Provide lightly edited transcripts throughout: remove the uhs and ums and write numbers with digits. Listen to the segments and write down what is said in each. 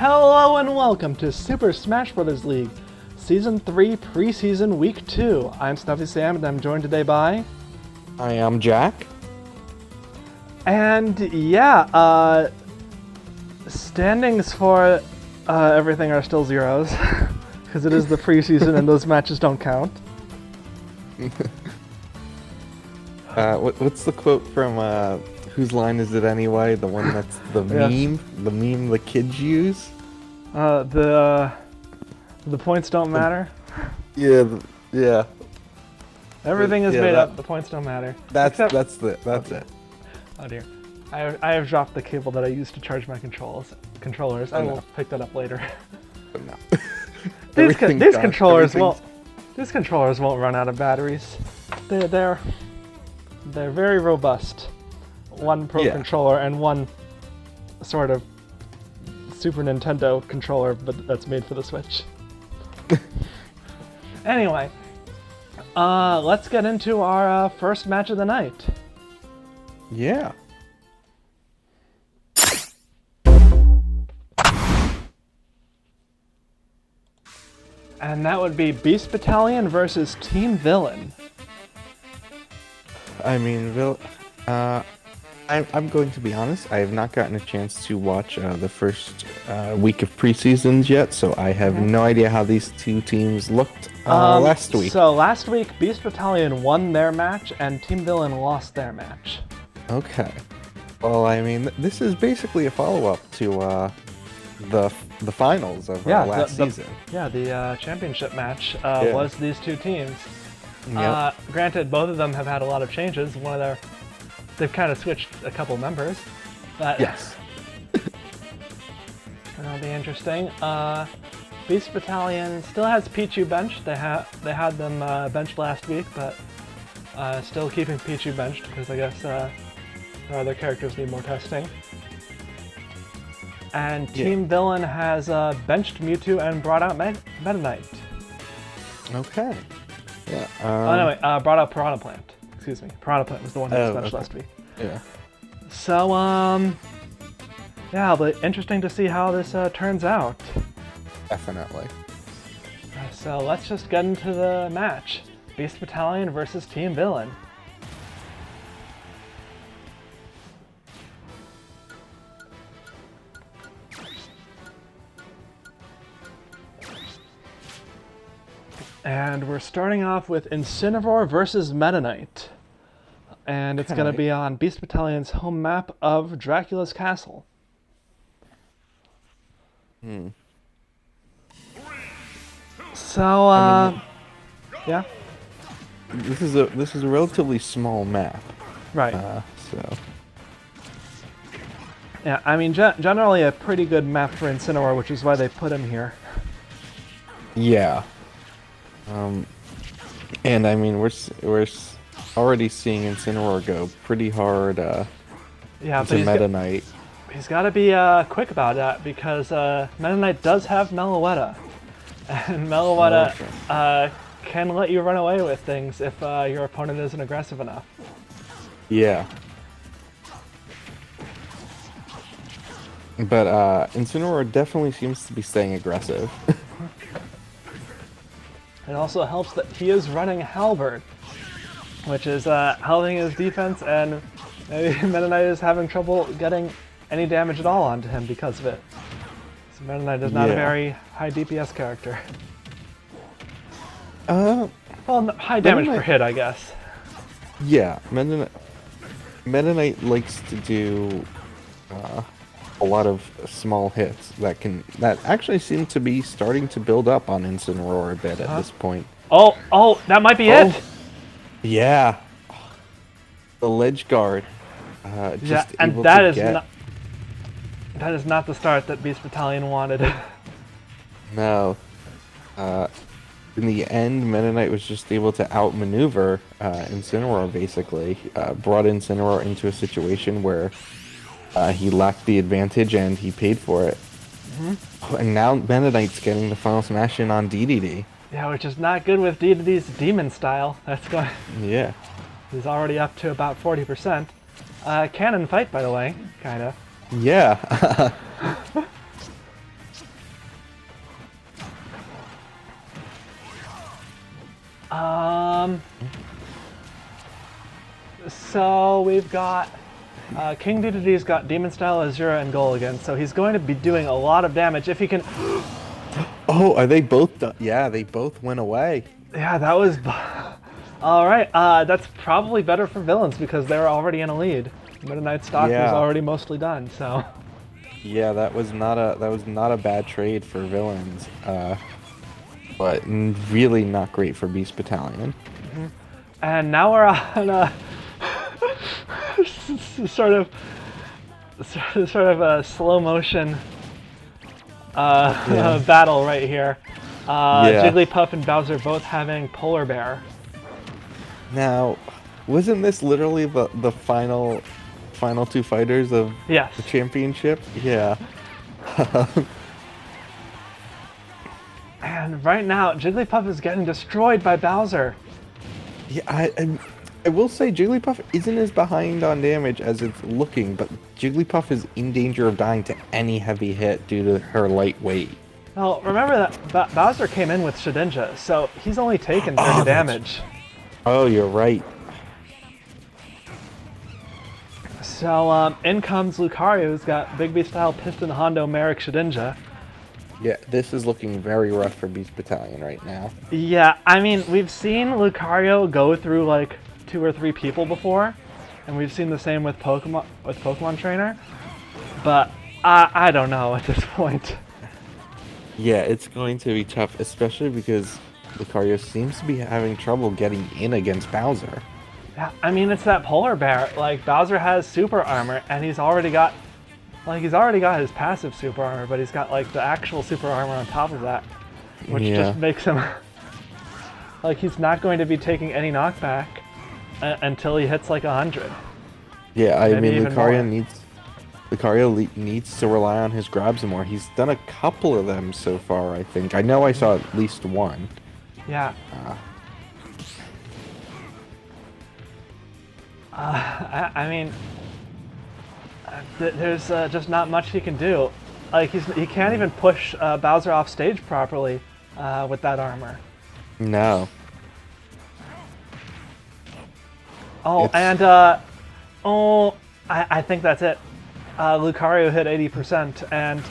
Hello and welcome to Super Smash Bros. League, Season 3, Preseason Week 2. I'm Stuffy Sam and I'm joined today by... I am Jack. And standings for everything are still zeros, because it is the preseason and those matches don't count. What's the quote from Whose Line Is It Anyway? The one that's the meme? The meme the kids use? The points don't matter. Yeah. Everything is made up, the points don't matter. That's it. Oh dear. I have dropped the cable that I used to charge my controllers. I will pick that up later. But no. These controllers won't run out of batteries. They're very robust. One Pro controller and one sort of Super Nintendo controller, but that's made for the Switch. Anyway, let's get into our first match of the night. Yeah. And that would be Beast Battalion versus Team Villain. I mean, I'm going to be honest, I have not gotten a chance to watch the first week of preseasons yet, so I have no idea how these two teams looked last week. So last week, Beast Battalion won their match and Team Villain lost their match. Okay. Well, I mean, this is basically a follow-up to the finals of last season. The championship match was these two teams. Yep. Granted, both of them have had a lot of changes. They've kind of switched a couple members, but yes, that'll be interesting. Beast Battalion still has Pichu benched. They had them benched last week, but still keeping Pichu benched because I guess their other characters need more testing. And Team Villain has benched Mewtwo and brought out Meta Knight. Okay. Yeah. Brought out Piranha Plant. Excuse me. Piranha Plant was the one that was benched last week. Yeah. So, it'll be interesting to see how this turns out. Definitely. So let's just get into the match. Beast Battalion versus Team Villain. And we're starting off with Incineroar versus Meta Knight. And it's going to be on Beast Battalion's home map of Dracula's Castle. So, yeah? This is a relatively small map. Right. So. Yeah, I mean, generally a pretty good map for Incineroar, which is why they put him here. Yeah. And I mean, we're already seeing Incineroar go pretty hard to Meta Knight. He's got to be quick about that because Meta Knight does have Meloetta. And Meloetta can let you run away with things if your opponent isn't aggressive enough. Yeah. But Incineroar definitely seems to be staying aggressive. It also helps that he is running Halberd, which is helping his defense, and maybe Meta Knight is having trouble getting any damage at all onto him because of it. So Meta Knight is not a very high DPS character. Well, high damage per hit, I guess. Yeah, Meta Knight likes to do a lot of small hits that actually seem to be starting to build up on Incineroar a bit at this point. Oh, that might be it. Yeah, the ledge guard. That is not the start that Beast Battalion wanted. No. In the end, Meta Knight was just able to outmaneuver Incineroar. Basically, brought Incineroar into a situation where he lacked the advantage and he paid for it. And now Meta Knight's getting the final smash in on DDD. Yeah, which is not good with DDD's demon style. That's going. Yeah. He's already up to about 40%. Cannon fight, by the way, kind of. Yeah. So we've got King Dedede's got Demon Style, Azura, and Gulligan, so he's going to be doing a lot of damage if he can. Oh, are they both done? Yeah, they both went away. Yeah, that was. All right, that's probably better for villains because they were already in a lead. Meta Knight stock was already mostly done, so. Yeah, that was not a bad trade for villains, but really not great for Beast Battalion. Mm-hmm. And now we're on a sort of a slow motion battle right here. Jigglypuff and Bowser both having Polar Bear. Now, wasn't this literally the final two fighters of the championship? Yeah. And right now, Jigglypuff is getting destroyed by Bowser. Yeah, I will say Jigglypuff isn't as behind on damage as it's looking, but Jigglypuff is in danger of dying to any heavy hit due to her light weight. Well, remember that Bowser came in with Shedinja, so he's only taken 30 damage. Oh, you're right. So in comes Lucario, who's got Big B style Piston Hondo Merrick Shedinja. Yeah, this is looking very rough for Beast Battalion right now. Yeah, I mean, we've seen Lucario go through like 2 or 3 people before, and we've seen the same with Pokemon Trainer, but I don't know at this point. Yeah, it's going to be tough, especially because Lucario seems to be having trouble getting in against Bowser. Yeah, I mean, it's that Polar Bear. Like, Bowser has super armor, and he's already got his passive super armor, but he's got like the actual super armor on top of that, which just makes him like he's not going to be taking any knockback until he hits like 100. Yeah, I mean Lucario needs to rely on his grabs more. He's done a couple of them so far, I think. I know I saw at least one. Yeah. I mean, there's just not much he can do. Like he can't even push Bowser off stage properly with that armor. No. Oh, and I think that's it. Lucario hit 80%, and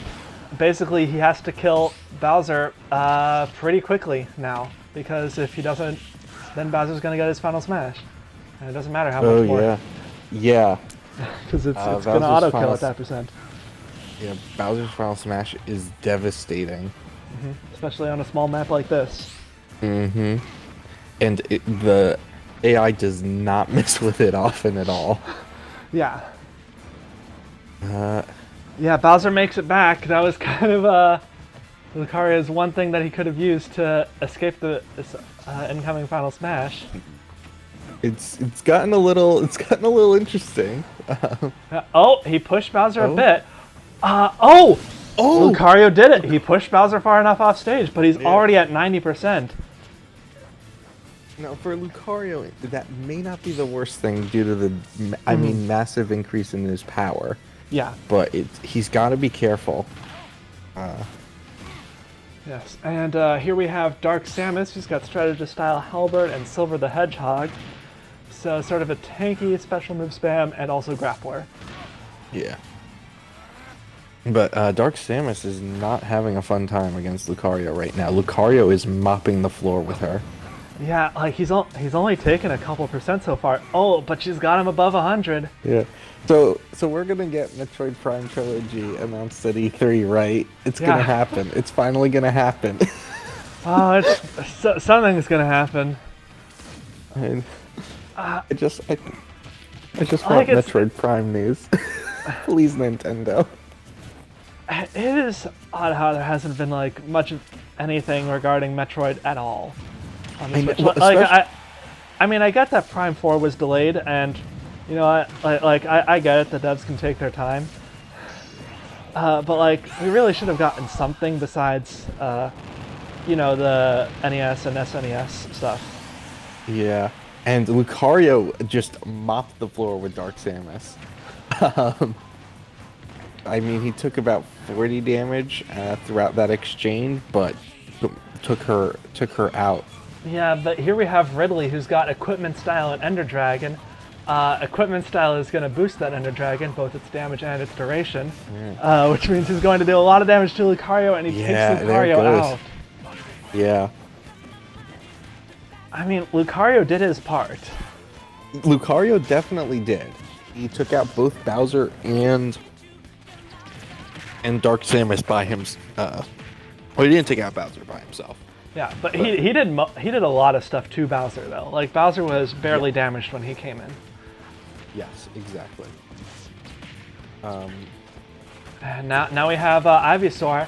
basically he has to kill Bowser pretty quickly now, because if he doesn't, then Bowser's gonna get his final smash, and it doesn't matter how much more. Yeah. Because it's gonna auto kill at that percent. Yeah, Bowser's final smash is devastating. Especially on a small map like this. And the AI does not mess with it often at all. Yeah. Yeah, Bowser makes it back. That was kind of Lucario's one thing that he could have used to escape the incoming final smash. It's gotten a little interesting. Oh, he pushed Bowser a bit. Oh! Lucario did it. He pushed Bowser far enough off stage, but he's already at 90%. Now, for Lucario, that may not be the worst thing due to the, massive increase in his power. Yeah. But he's got to be careful. Yes, and here we have Dark Samus, who's got Strategist Style Halberd and Silver the Hedgehog. So sort of a tanky special move spam and also grappler. Yeah. But Dark Samus is not having a fun time against Lucario right now. Lucario is mopping the floor with her. Yeah, like he's only taken a couple percent so far. Oh, but she's got him above 100. Yeah. So we're gonna get Metroid Prime Trilogy announced at E3, right? It's gonna happen. It's finally gonna happen. Oh, something's gonna happen. I just want Metroid Prime news. Please, Nintendo. It is odd how there hasn't been like much of anything regarding Metroid at all. I mean, I get that Prime 4 was delayed, and you know, I get it. The devs can take their time, but like we really should have gotten something besides, you know, the NES and SNES stuff. Yeah, and Lucario just mopped the floor with Dark Samus. I mean, he took about 40 damage throughout that exchange, but took her out Yeah, but here we have Ridley, who's got Equipment Style and Ender Dragon. Equipment Style is going to boost that Ender Dragon, both its damage and its duration, which means he's going to do a lot of damage to Lucario, and he takes Lucario out. Yeah. I mean, Lucario did his part. Lucario definitely did. He took out both Bowser and Dark Samus by himself. Well, he didn't take out Bowser by himself. Yeah, but he did a lot of stuff to Bowser though. Like Bowser was barely damaged when he came in. Yes, exactly. And now we have Ivysaur.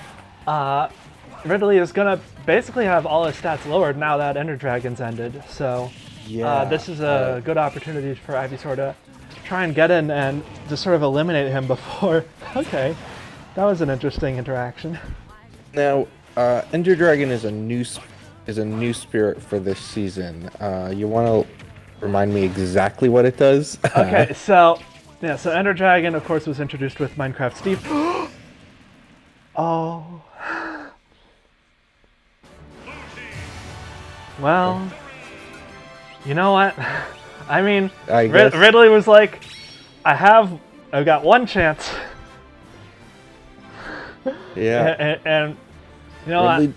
Ridley is gonna basically have all his stats lowered now that Ender Dragon's ended. So this is a good opportunity for Ivysaur to try and get in and just sort of eliminate him before. Okay, that was an interesting interaction. Now, Ender Dragon is a new spirit for this season. You want to remind me exactly what it does? Okay, so Ender Dragon, of course, was introduced with Minecraft Steve. Oh. Well, you know what? I mean, Ridley was like, I've got one chance. Yeah. And you know Ridley...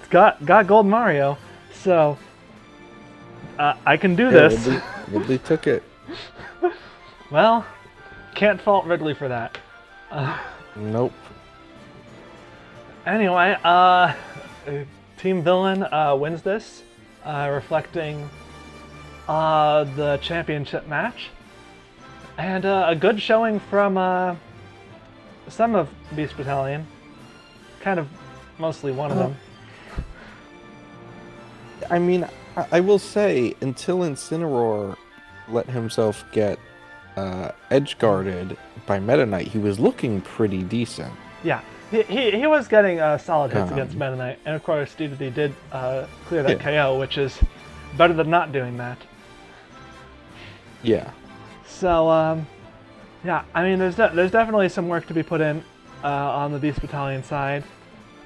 got Gold Mario, so I can do this. Ridley took it. Well, can't fault Ridley for that. Nope. Anyway, Team Villain wins this, reflecting the championship match. And a good showing from some of Beast Battalion. Kind of mostly one of them. I mean, I will say, until Incineroar let himself get edge-guarded by Meta Knight, he was looking pretty decent. Yeah, he was getting solid hits against Meta Knight, and of course DDD did clear that KO, which is better than not doing that. Yeah. So, yeah, I mean, there's definitely some work to be put in on the Beast Battalion side,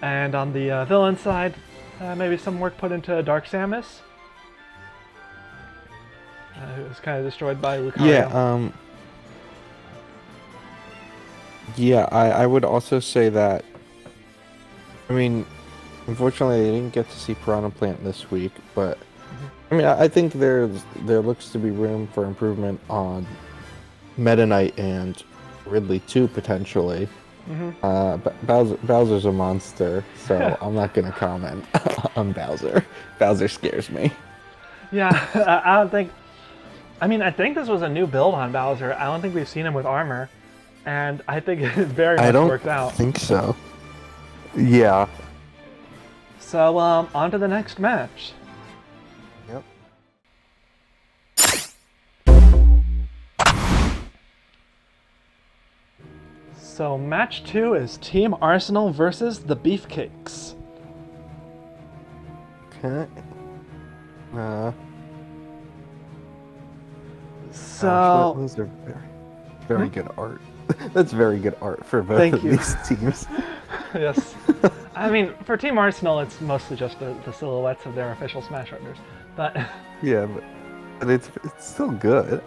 and on the villain side, maybe some work put into Dark Samus, who was kind of destroyed by Lucario. Yeah, I would also say that, I mean, unfortunately I didn't get to see Piranha Plant this week, but I mean, I think there looks to be room for improvement on Meta Knight and Ridley too, potentially. Bowser's a monster, so I'm not going to comment on Bowser. Bowser scares me. Yeah, I don't think... I mean, I think this was a new build on Bowser. I don't think we've seen him with armor, and I think it very much worked out. I think so. Yeah. So, on to the next match. Yep. So match 2 is Team Arsenal versus the Beefcakes. Okay. So those are very good art. That's very good art for both of these teams. Yes. I mean, for Team Arsenal, it's mostly just the silhouettes of their official Smash Runners. But yeah, but it's still good.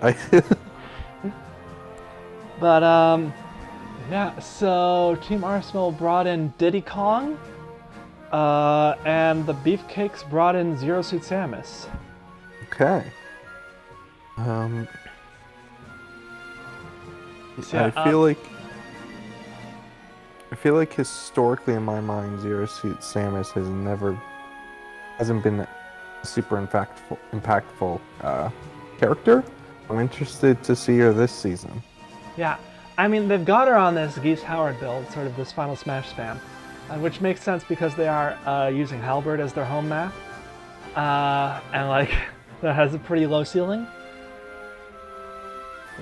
But yeah. So Team Arsenal brought in Diddy Kong, and the Beefcakes brought in Zero Suit Samus. Okay. So, yeah, I feel like historically in my mind, Zero Suit Samus hasn't been a super impactful character. I'm interested to see her this season. Yeah, I mean, they've got her on this Geese Howard build, sort of this Final Smash spam, which makes sense because they are using Halberd as their home map, and like that has a pretty low ceiling.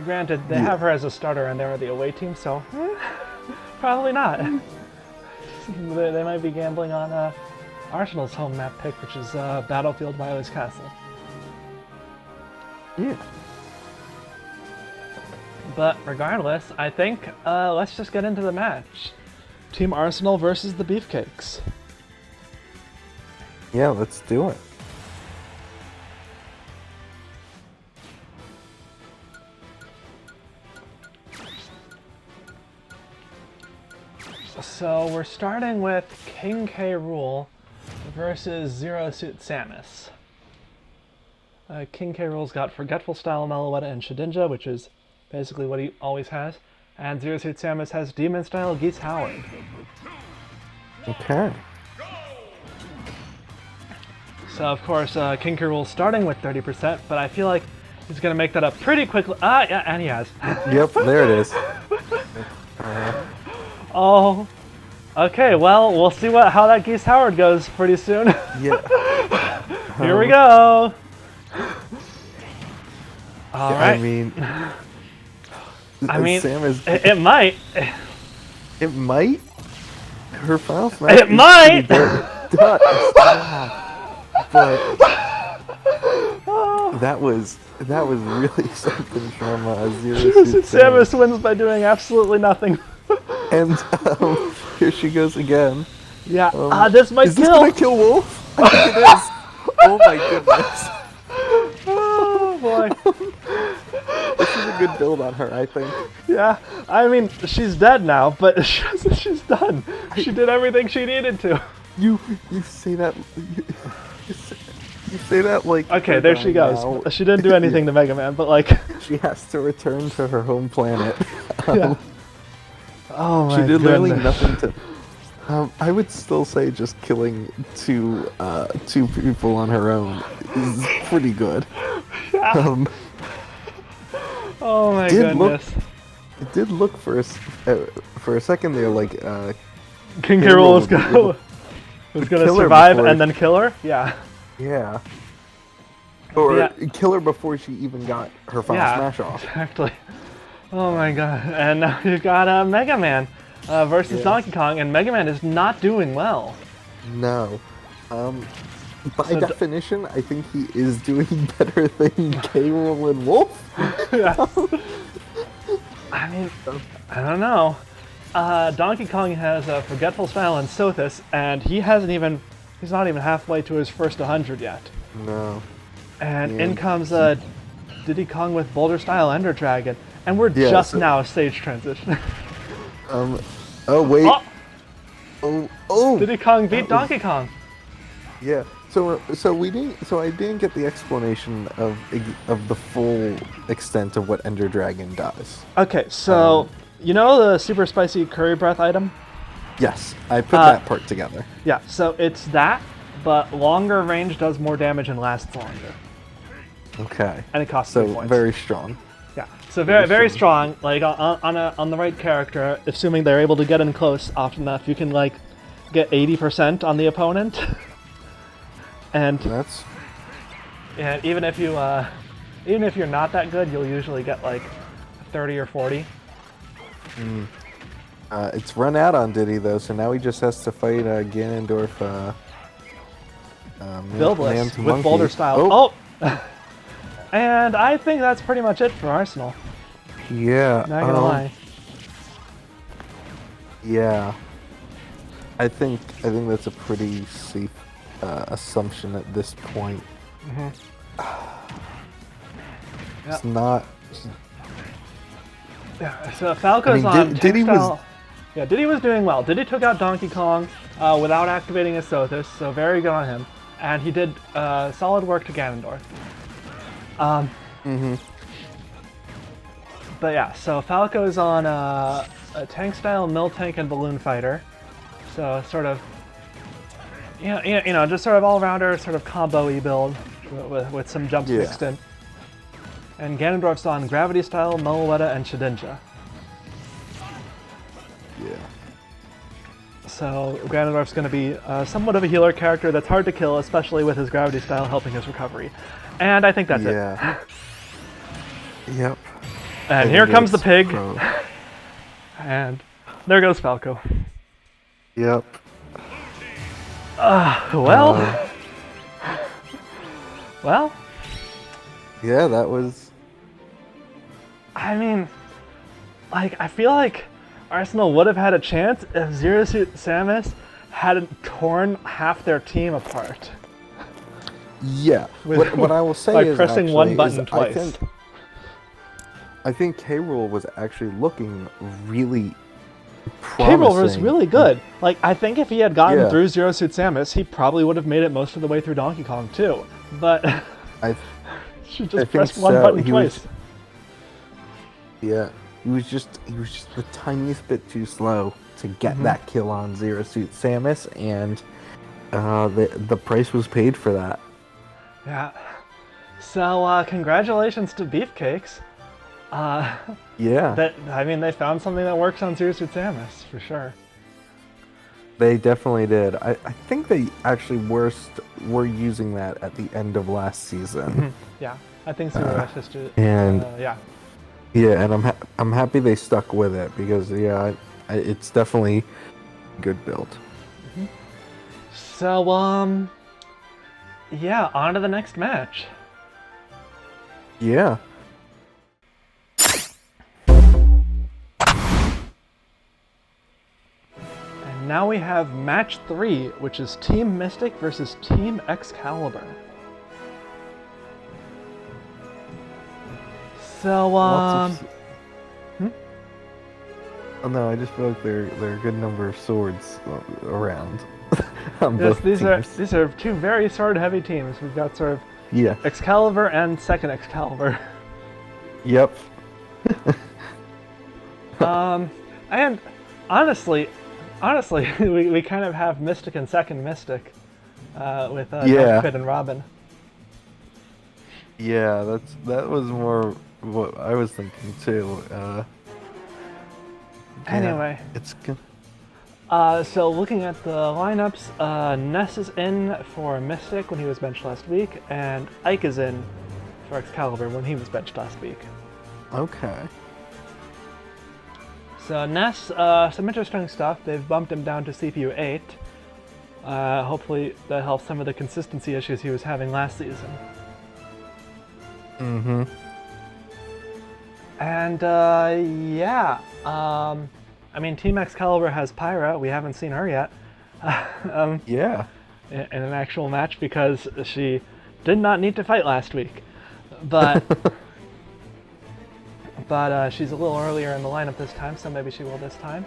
Granted, they have her as a starter and they're the away team, so probably not. They might be gambling on Arsenal's home map pick, which is Battlefield Wily's Castle. Yeah. But regardless, I think let's just get into the match. Team Arsenal versus the Beefcakes. Yeah, let's do it. So we're starting with King K. Rool versus Zero Suit Samus. King K. Rool's got Forgetful Style, Meloetta, and Shedinja, which is basically what he always has. And Zero Suit Samus has Demon Style, Geese Howard. Okay. So of course, King K. Rool's starting with 30%, but I feel like he's gonna make that up pretty quickly. Yeah, and he has. Yep, there it is. Oh, okay. Well, we'll see how that Geese Howard goes pretty soon. Yeah. Here we go. All right. I mean, Samus. It might. It might. Her final smash. It might. But that was really something from Zero Suit Samus wins by doing absolutely nothing. And here she goes again. Yeah. This might kill. Is this gonna kill Wolf? I think it is. Oh my goodness. Oh boy. This is a good build on her, I think. Yeah. I mean, she's dead now, but she's done. She did everything she needed to. You say that. You say that like. Okay, there she goes. Now. She didn't do anything to Mega Man, but like. She has to return to her home planet. Yeah. Oh my goodness. She did literally nothing to. I would still say just killing two people on her own is pretty good. Yeah. Oh my goodness. It did look for a second there like King K. Rool was gonna survive and then kill her. Yeah. Yeah. Or kill her before she even got her final smash off. Exactly. Oh my god. And now you've got Mega Man versus Donkey Kong, and Mega Man is not doing well. No. By definition, I think he is doing better than K. Rool and Wolf. Yeah. I mean, I don't know. Donkey Kong has a Forgetful Style and Sothis, and he's not even halfway to his first 100 yet. No. And in comes Diddy Kong with Boulder Style Ender Dragon, and we're just now stage transition. Oh wait. Oh. Diddy Kong beat Donkey Kong. Yeah. So I didn't get the explanation of the full extent of what Ender Dragon does. Okay, so you know the super spicy curry breath item? Yes, I put that part together. Yeah, so it's that, but longer range does more damage and lasts longer. Okay. And it costs 3 points. So very strong. Yeah, so very strong. Like on the right character, assuming they're able to get in close often enough, you can like get 80% on the opponent. And even if you're not that good, you'll usually get like 30 or 40. It's run out on Diddy though, so now he just has to fight Ganondorf. Buildless with Boulder Style. Oh. And I think that's pretty much it for Arsenal. Yeah. Not gonna lie. Yeah. I think that's a pretty safe assumption at this point. It's not. Yeah, so Falco's on Diddy was doing well. Diddy took out Donkey Kong without activating his Sothis, so very good on him. And he did solid work to Ganondorf. But yeah, so Falco's on a tank style, mill tank, and balloon fighter. So sort of, just sort of all-rounder, sort of combo-y build with some jumps mixed in. And Ganondorf's on gravity style, Meloetta, and Shedinja. Yeah. So Ganondorf's going to be somewhat of a healer character that's hard to kill, especially with his gravity style helping his recovery. And I think that's it. Yep. And here comes the pig. And there goes Falco. Yep. Well. Well. Yeah, that was. I mean, like, I feel like Arsenal would have had a chance if Zero Suit Samus hadn't torn half their team apart. Yeah. What I will say is pressing one button twice. I think K. Rool was actually looking really Cable was promising. really good. Like, I think if he had gotten Yeah. through Zero Suit Samus, he probably would have made it most of the way through Donkey Kong too. But I she I just think pressed one so. button He twice. he was just the tiniest bit too slow to get that kill on Zero Suit Samus, and the price was paid for that. Yeah. So congratulations to Beefcakes. Yeah, They found something that works on Zero Suit Samus for sure. they definitely did. I think they actually were using that at the end of last season. Yeah, I think Zero S is just and- yeah. Yeah, and I'm happy they stuck with it because it's definitely a good build. So yeah, on to the next match. Yeah. And now we have match 3, which is Team Mystic versus Team Excalibur. So Lots of Oh no, I just feel like there are a good number of swords around. On yes, both these teams. are two very sword-heavy teams. We've got sort of Yeah. Excalibur and second Excalibur. Yep. And honestly, we kind of have Mystic and second Mystic with Yeah. Pit and Robin. Yeah, that was more what I was thinking too. Anyway. It's good. So looking at the lineups, Ness is in for Mystic when he was benched last week, and Ike is in for Excalibur when he was benched last week. Okay. So Ness, some interesting stuff. They've bumped him down to CPU 8. Hopefully that helps some of the consistency issues he was having last season. Mm-hmm. And yeah, I mean, Team Excalibur has Pyra. We haven't seen her yet Yeah. in an actual match because she did not need to fight last week. But she's a little earlier in the lineup this time, so maybe she will this time.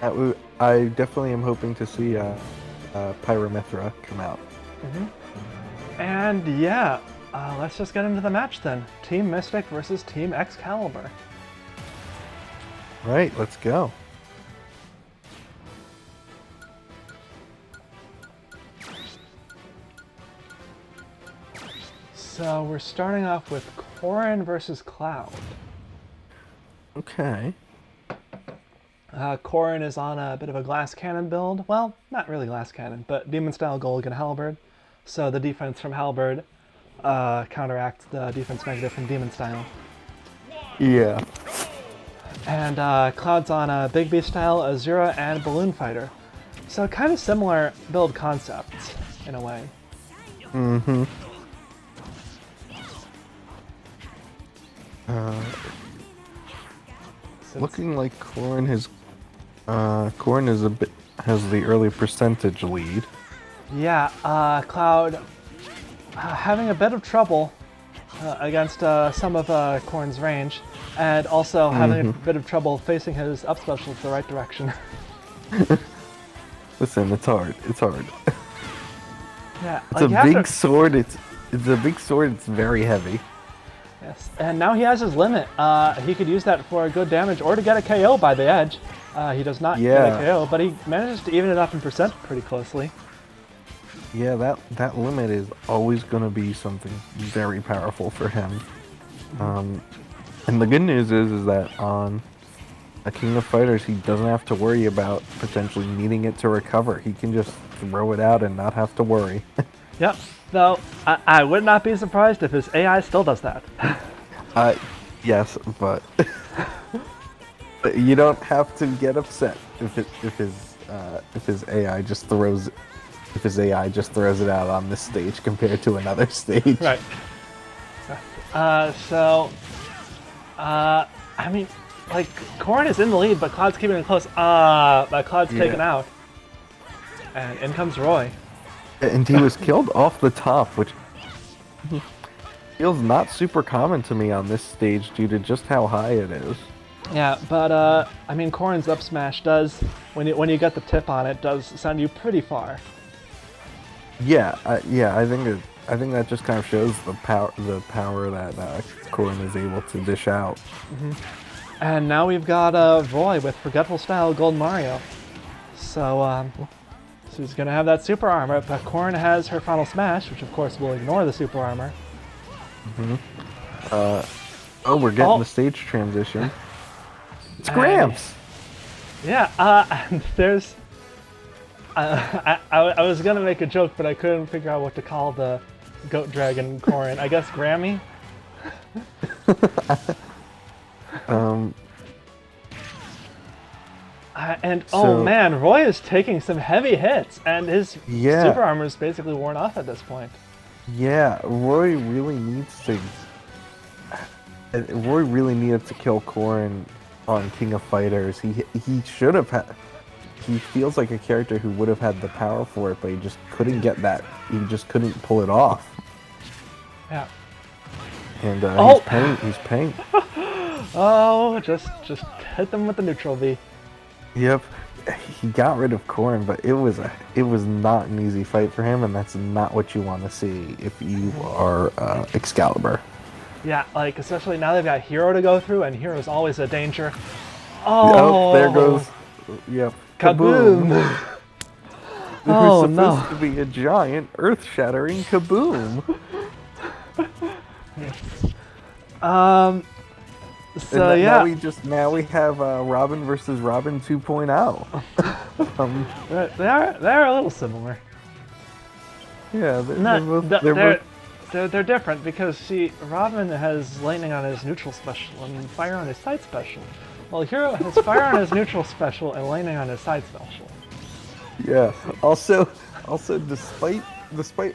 I definitely am hoping to see Pyramithra come out. And yeah, let's just get into the match then. Team Mystic versus Team Excalibur. Right, let's go. So we're starting off with Corrin versus Cloud. Okay. Corrin is on a bit of a glass cannon build. Well, not really glass cannon, but demon style gold and halberd. So the defense from halberd counteracts the defense negative from demon style. Yeah. And Cloud's on a Big B style, Azura, and Balloon Fighter. So kind of similar build concepts, in a way. Mm-hmm. Looking like Corrin has has the early percentage lead. Yeah, Cloud having a bit of trouble against some of Corrin's range, and also having a bit of trouble facing his up special the right direction. Listen, it's hard. It's hard. Yeah, It's like a you have big to- sword. It's a big sword. It's very heavy. Yes, and now he has his limit. He could use that for good damage or to get a KO by the edge. He does not get Yeah. a KO, but he manages to even it up in percent pretty closely. Yeah, that limit is always going to be something very powerful for him. And the good news is that on a King of Fighters, he doesn't have to worry about potentially needing it to recover. He can just throw it out and not have to worry. Yep, though I would not be surprised if his AI still does that. Yes, but you don't have to get upset if his AI just throws it out on this stage compared to another stage. Right. I mean, like, Corrin is in the lead, but Cloud's keeping it close. But Cloud's taken Yeah. out. And in comes Roy. And he was killed off the top, which feels not super common to me on this stage due to just how high it is. Yeah, but I mean, Corrin's up smash does, when you get the tip on it, does send you pretty far. Yeah, yeah. I think that just kind of shows the power that Corrin is able to dish out. And now we've got Roy with Forgetful Style Gold Mario. So she's gonna have that super armor, but Corrin has her final smash, which of course will ignore the super armor. Oh, we're getting the stage transition. It's Gramps. Yeah, and there's. I was gonna make a joke, but I couldn't figure out what to call the goat dragon Corrin. I guess Grammy. And oh man, Roy is taking some heavy hits, and his super armor is basically worn off at this point. Yeah, Roy really needs to. Roy really needed to kill Corrin on King of Fighters. He should have had. He feels like a character who would have had the power for it, but he just couldn't get that. He just couldn't pull it off. Yeah. And he's paying. Oh, just hit them with the neutral V. Yep. He got rid of Corrin, but it was not an easy fight for him, and that's not what you want to see if you are Excalibur. Yeah, like especially now they've got Hero to go through, and Hero's always a danger. Oh, there goes. Yep. Kaboom! There's supposed to be a giant, earth-shattering kaboom. So yeah, now we have Robin versus Robin 2.0. they're a little similar. Yeah, they're different because see, Robin has lightning on his neutral special and fire on his side special. Well, Hero has fire on his neutral special and lightning on his side special. Yeah. Also, despite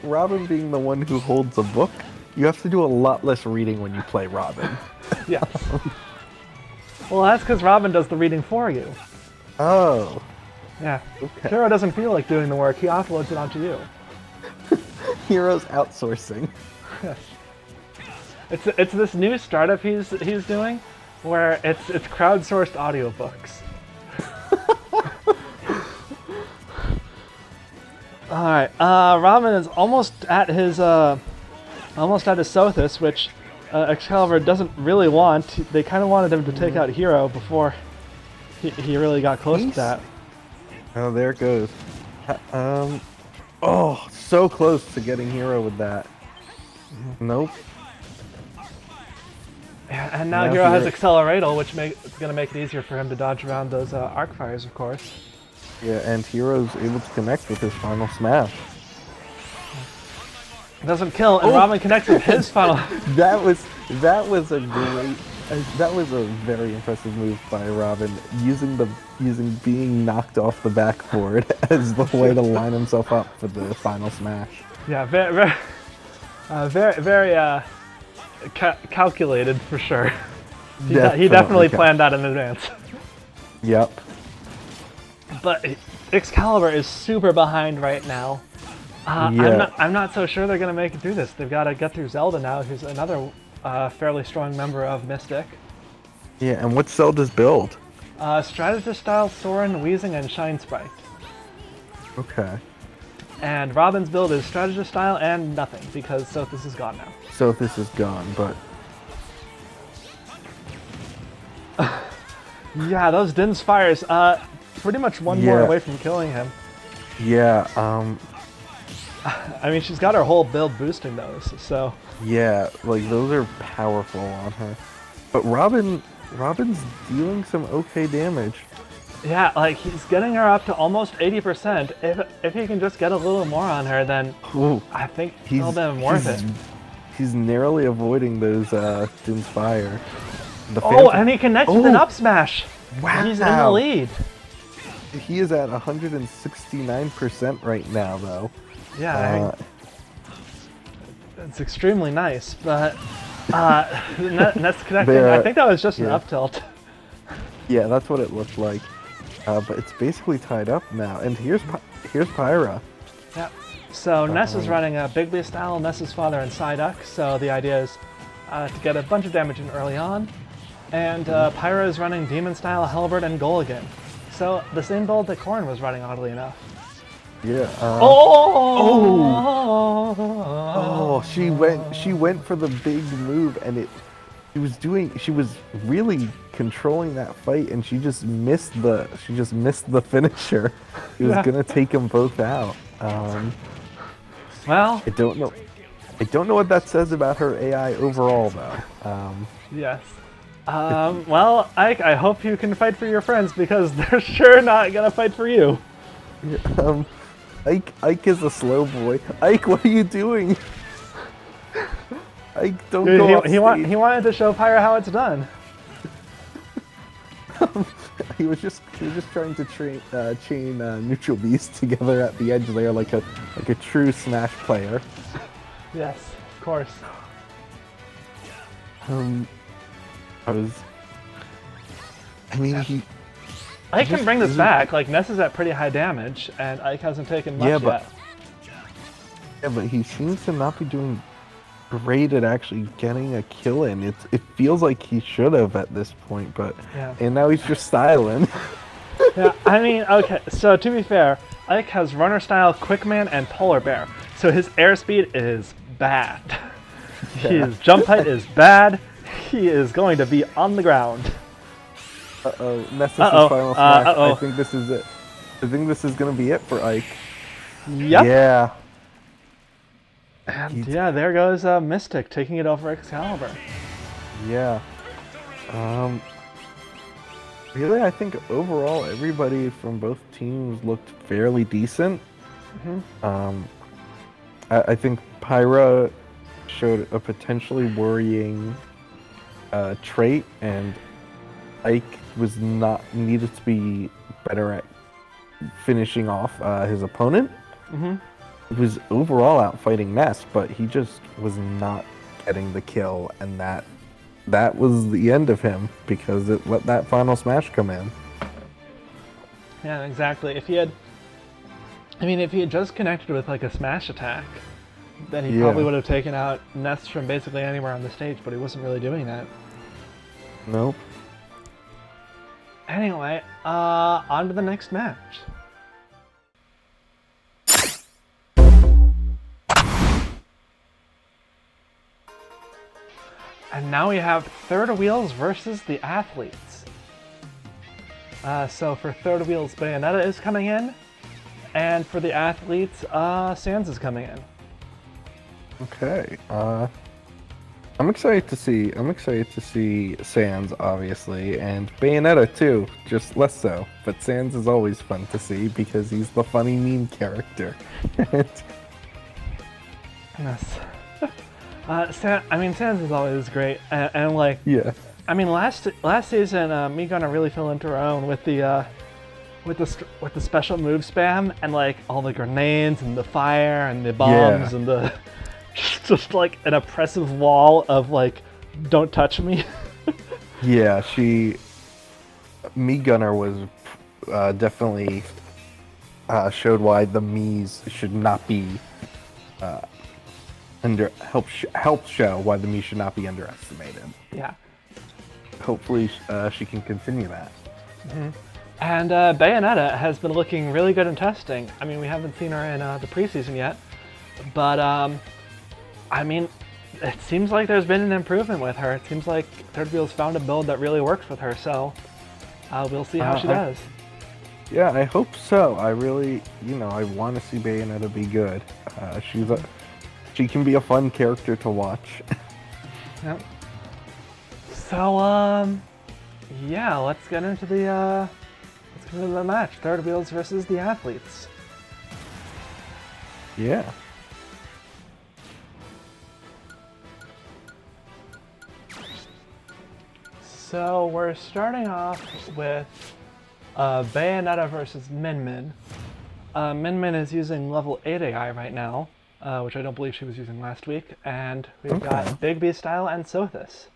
Robin being the one who holds a book, you have to do a lot less reading when you play Robin. Yes. Well, that's because Robin does the reading for you. Oh. Yeah. Okay. Hero doesn't feel like doing the work. He offloads it onto you. Hero's outsourcing. Yes. It's this new startup he's doing, where it's crowdsourced audiobooks. All right. Robin is almost at his Sothis, which Excalibur doesn't really want. They kind of wanted him to take out Hero before he really got close to that. Oh, there it goes. Oh, so close to getting Hero with that. Nope. Yeah, and now Hero has Acceleratal, which is going to make it easier for him to dodge around those arc fires, of course. Yeah, and Hero's able to connect with his final smash. Doesn't kill, and Robin connects with his final. That was a very impressive move by Robin, using being knocked off the backboard as the way to line himself up for the final smash. Yeah, very calculated for sure. He definitely planned that in advance. Yep. But Excalibur is super behind right now. I'm not so sure they're gonna make it through this. They've got to get through Zelda now, who's another fairly strong member of Mystic. Yeah, and what's Zelda's build? Strategist style, Soren, Wheezing, and Shine Sprite. Okay. And Robin's build is Strategist style and nothing, because Sothis is gone now. Sothis is gone, but... Yeah, those Din's fires, pretty much one more away from killing him. Yeah, I mean, she's got her whole build boosting those, so... Yeah, like, those are powerful on her. But Robin's dealing some okay damage. Yeah, like, he's getting her up to almost 80%. If he can just get a little more on her, then I think it'll be worth it. He's narrowly avoiding those Din's fire. And he connects with an up smash! Wow! He's in the lead. He is at 169% right now, though. Yeah, it's extremely nice, but Net's connecting. I think that was just an up tilt. Yeah, that's what it looked like. But it's basically tied up now, and here's Pyra. Yeah. So Ness is running a Bigby style, Ness's father and Psyduck. So the idea is to get a bunch of damage in early on, And Pyra is running Demon Style, Halberd, and Goal again. So the same build that Corrin was running, oddly enough. Yeah. Oh! She went for the big move, and she was really controlling that fight, and she just missed the finisher. She was gonna take them both out. Well, I don't know what that says about her AI overall, though. Yes. Well, Ike, I hope you can fight for your friends because they're sure not gonna fight for you. Ike is a slow boy. Ike, what are you doing? Ike, don't go off stage. He wanted to show Pyra how it's done. He was just trying to chain neutral beasts together at the edge there, like a true Smash player. Yes, of course. Ike can bring this back. Like, Ness is at pretty high damage, and Ike hasn't taken much yet. Yeah, but he seems to not be doing great at actually getting a kill in. It feels like he should have at this point, but and now he's just styling. Yeah, I mean, okay. So to be fair, Ike has Runner Style, Quickman, and Polar Bear. So his airspeed is bad. His jump height is bad. He is going to be on the ground. Nessus' final smash. I think this is it. I think this is going to be it for Ike. Yep. Yeah. And yeah, there goes Mystic taking it over Excalibur. Yeah. Really, I think overall everybody from both teams looked fairly decent. I think Pyra showed a potentially worrying trait, and Ike was needed to be better at finishing off his opponent. He was overall out fighting Ness, but he just was not getting the kill, and that was the end of him because it let that final smash come in. Yeah, exactly. If he had just connected with like a smash attack, then he probably would have taken out Ness from basically anywhere on the stage, but he wasn't really doing that. Nope. Anyway, on to the next match. And now we have Third Wheels versus the Athletes. So for Third Wheels, Bayonetta is coming in, and for the Athletes, Sans is coming in. Okay. I'm excited to see Sans, obviously, and Bayonetta too, just less so. But Sans is always fun to see because he's the funny meme character. Yes. Sans is always great, and like, I mean, last season, Migana really fell into her own with the special move spam and like all the grenades and the fire and the bombs and the just like an oppressive wall of like, don't touch me. Yeah, Migana was definitely showed why the Miis should not be help show why the Mii should not be underestimated. Yeah. Hopefully she can continue that. And Bayonetta has been looking really good in testing. I mean, we haven't seen her in the preseason yet, but I mean, it seems like there's been an improvement with her. It seems like Third Wheel's found a build that really works with her, so we'll see how she does. Yeah, I hope so. I really, I want to see Bayonetta be good. She can be a fun character to watch. Yep. So, yeah, let's get into the match. Third Wheels versus the Athletes. Yeah. So we're starting off with Bayonetta versus Min Min. Min Min is using level 8 AI right now, which I don't believe she was using last week, and we've got Big B Style and Sothis.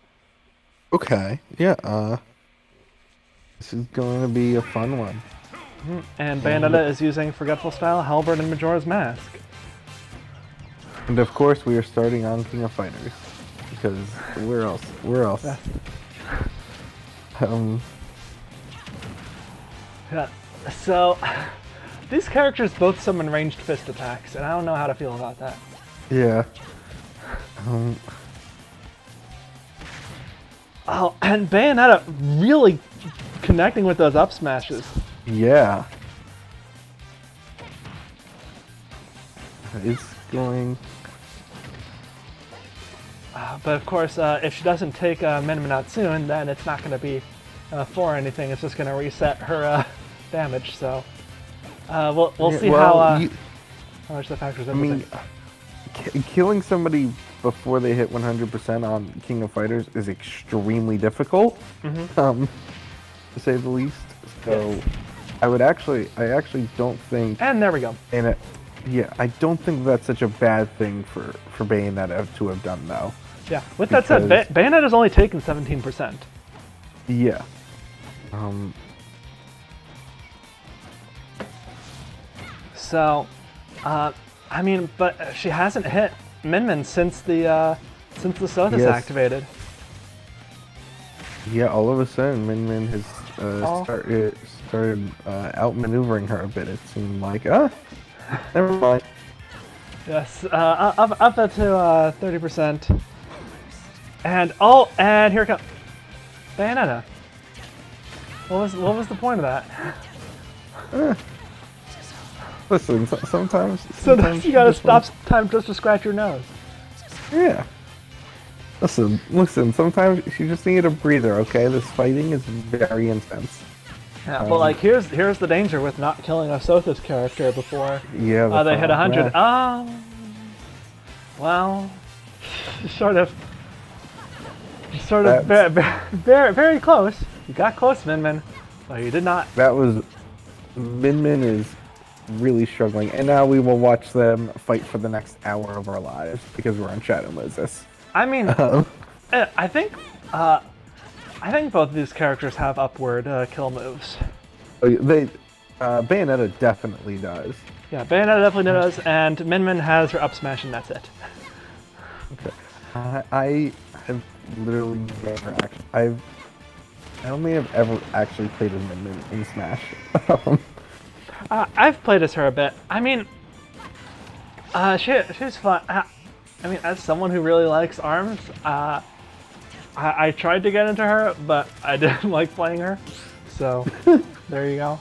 Okay, yeah, this is going to be a fun one. And Bayonetta is using Forgetful Style, Halberd, and Majora's Mask. And of course we are starting on King of Fighters, because where else? Yeah. Yeah. So, these characters both summon ranged fist attacks, and I don't know how to feel about that. Yeah. Oh, and Bayonetta really connecting with those up smashes. Yeah. It's going... But of course, if she doesn't take Min Min out soon, then it's not going to be for anything. It's just going to reset her damage. So we'll see how much that factors in. I mean, killing somebody before they hit 100% on King of Fighters is extremely difficult, to say the least. So yes. I actually don't think. And there we go. And I don't think that's such a bad thing for Bayonetta to have done, though. Yeah. With that said, Bayonetta's only taken 17%. Yeah. So, I mean, but she hasn't hit Min Min since the Sothis activated. Yeah, all of a sudden, Min Min has started outmaneuvering her a bit. It seemed like, never mind. Yes, up to 30%. And here it comes. Bayonetta. What was the point of that? Listen, sometimes you gotta stop time just to scratch your nose. Yeah. Listen, sometimes you just need a breather, okay? This fighting is very intense. Yeah, but like here's the danger with not killing a Sothis character before they hit 100. Yeah. Well, sort of very close. You got close, Min Min, but you did not. That was Min Min is really struggling, and now we will watch them fight for the next hour of our lives because we're on Shadow Moses. I mean, I think both of these characters have upward kill moves. Bayonetta definitely does. Yeah, Bayonetta definitely does, and Min Min has her up smash, and that's it. Okay. I have literally never I only have ever actually played as Min Min in Smash. I've played as her a bit. I mean, she's fun. I mean, as someone who really likes ARMS, I tried to get into her, but I didn't like playing her. So, there you go.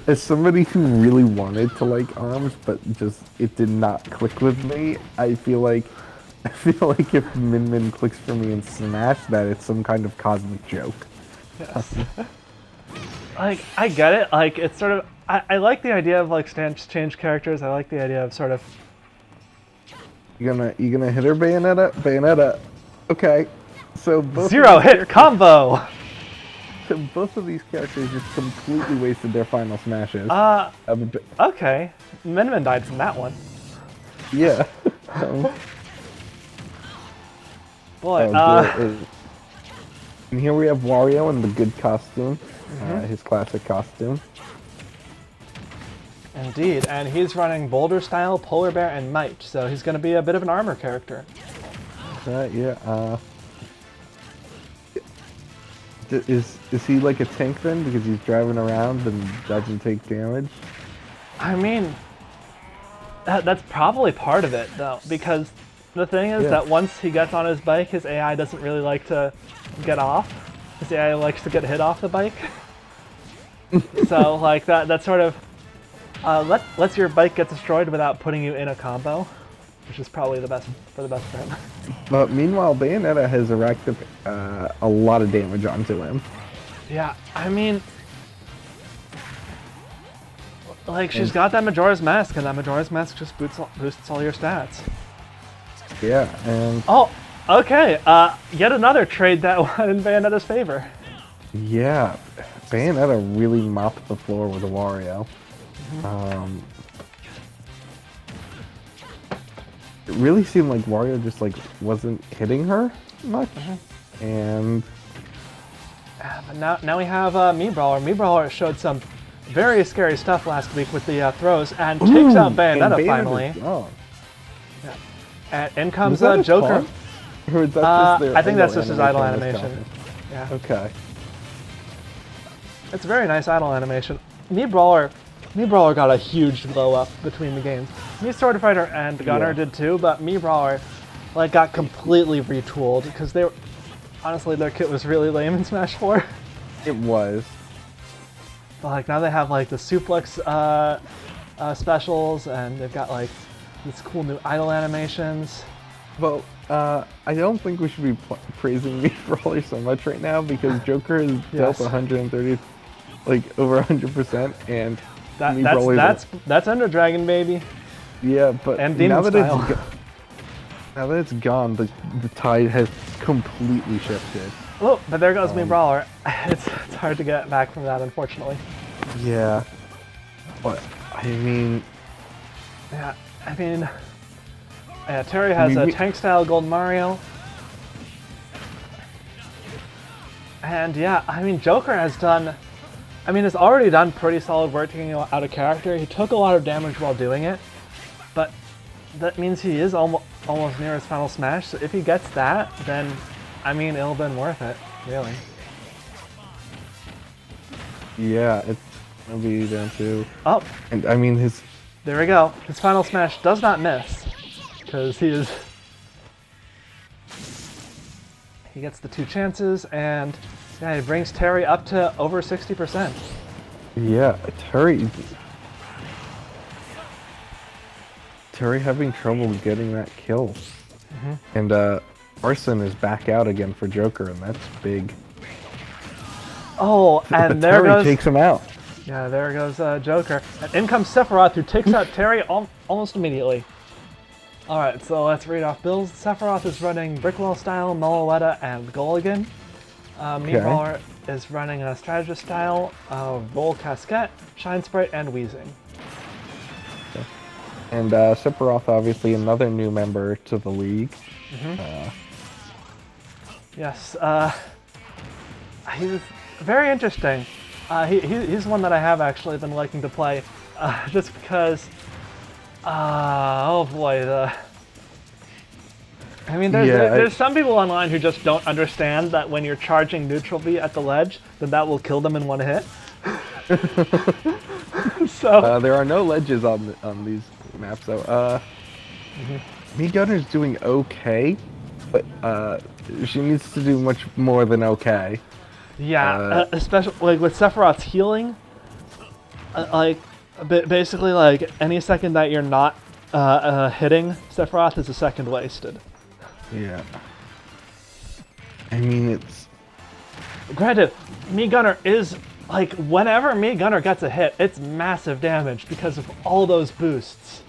As somebody who really wanted to like ARMS, but just it did not click with me, I feel like if Min Min clicks for me in Smash, that it's some kind of cosmic joke. Yes. Like, I get it. Like, it's sort of... I like the idea of, like, change characters. I like the idea of sort of... You gonna hit her, Bayonetta? Bayonetta. Okay. So both Zero hit combo! So both of these characters just completely wasted their final smashes. Okay. Min Min died from that one. Yeah. Boy, and here we have Wario in the good costume. His classic costume. Indeed, and he's running Boulder Style, Polar Bear, and Might, so he's going to be a bit of an armor character. Yeah. Is he like a tank then, because he's driving around and doesn't take damage? I mean, that's probably part of it, though, because the thing is that once he gets on his bike, his AI doesn't really like to get off. His AI likes to get hit off the bike. So, like, that sort of lets your bike get destroyed without putting you in a combo, which is probably the best for him. But meanwhile, Bayonetta has racked up a lot of damage onto him. Yeah, I mean, like, she's got that Majora's Mask, and that Majora's Mask just boosts all your stats. Yeah, and... Oh, okay, yet another trade that went in Bayonetta's favor. Yeah, Bayonetta really mopped the floor with a Wario. It really seemed like Wario just like wasn't hitting her much, and but now we have Mii Brawler. Mii Brawler showed some very scary stuff last week with the throws and takes out Bayonetta finally. Yeah. And in comes Joker. Or is that just their I think that's just his idle animation. Yeah. Okay. It's a very nice idle animation. Mii Brawler got a huge glow up between the games. Mii Sword Fighter and Gunner did too, but Mii Brawler like got completely retooled because they were honestly their kit was really lame in Smash 4. It was. But like now they have like the suplex specials, and they've got like these cool new idle animations. Well, I don't think we should be praising Mii Brawler so much right now because Joker has dealt 130, like over 100%, and that's Under Dragon, baby. Yeah, but and Demon Style. Now that it's gone, the tide has completely shifted. Oh, but there goes Mii Brawler. It's hard to get back from that, unfortunately. Yeah, but I mean... Yeah, I mean... Yeah, Terry has a tank-style Gold Mario. And yeah, I mean, Joker has already done pretty solid work taking out of character. He took a lot of damage while doing it, but that means he is almost near his final smash, so if he gets that, then, I mean, it'll have been worth it, really. Yeah, it's gonna be down to... Oh! And I mean, there we go. His final smash does not miss, because he gets the 2 chances, and yeah, he brings Terry up to over 60%. Yeah, Terry having trouble getting that kill. And Arson is back out again for Joker, and that's big. Oh, and there Terry goes... takes him out. Yeah, there goes Joker. And in comes Sephiroth, who takes out Terry almost immediately. Alright, so let's read off builds. Sephiroth is running Brickwell style, Meloetta, and Gulligan. Mii Brawler is running a Strategist style, Roll Casquette, Shine Sprite, and Wheezing. Okay. And Sephiroth, obviously another new member to the league. Yes, he's very interesting. He's one that I have actually been liking to play, just because, oh boy, I mean, there's some people online who just don't understand that when you're charging neutral B at the ledge, that will kill them in one hit. So there are no ledges on these maps, though. Mii Gunner's doing okay, but she needs to do much more than okay. Yeah, especially like with Sephiroth's healing, basically like any second that you're not hitting Sephiroth is a second wasted. Yeah. I mean, it's... Granted, Mii Gunner is, like, whenever Mii Gunner gets a hit, it's massive damage because of all those boosts.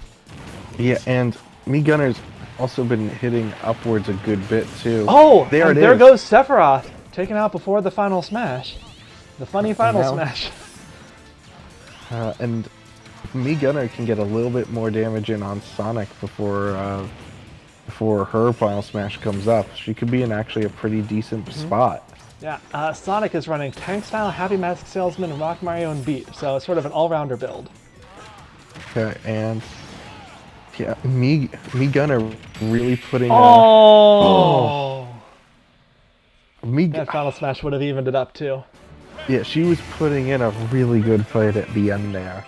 Yeah, and Mii Gunner's also been hitting upwards a good bit, too. Oh, there goes Sephiroth, taken out before the final smash. The funny final smash. And Mii Gunner can get a little bit more damage in on Sonic before her final smash comes up. She could be in actually a pretty decent spot. Yeah, Sonic is running Tank Style, Happy Mask Salesman, Rock Mario, and Beat, so it's sort of an all-rounder build. Okay, and yeah, Mii Gunner really putting that final smash would have evened it up too. Yeah, she was putting in a really good fight at the end there.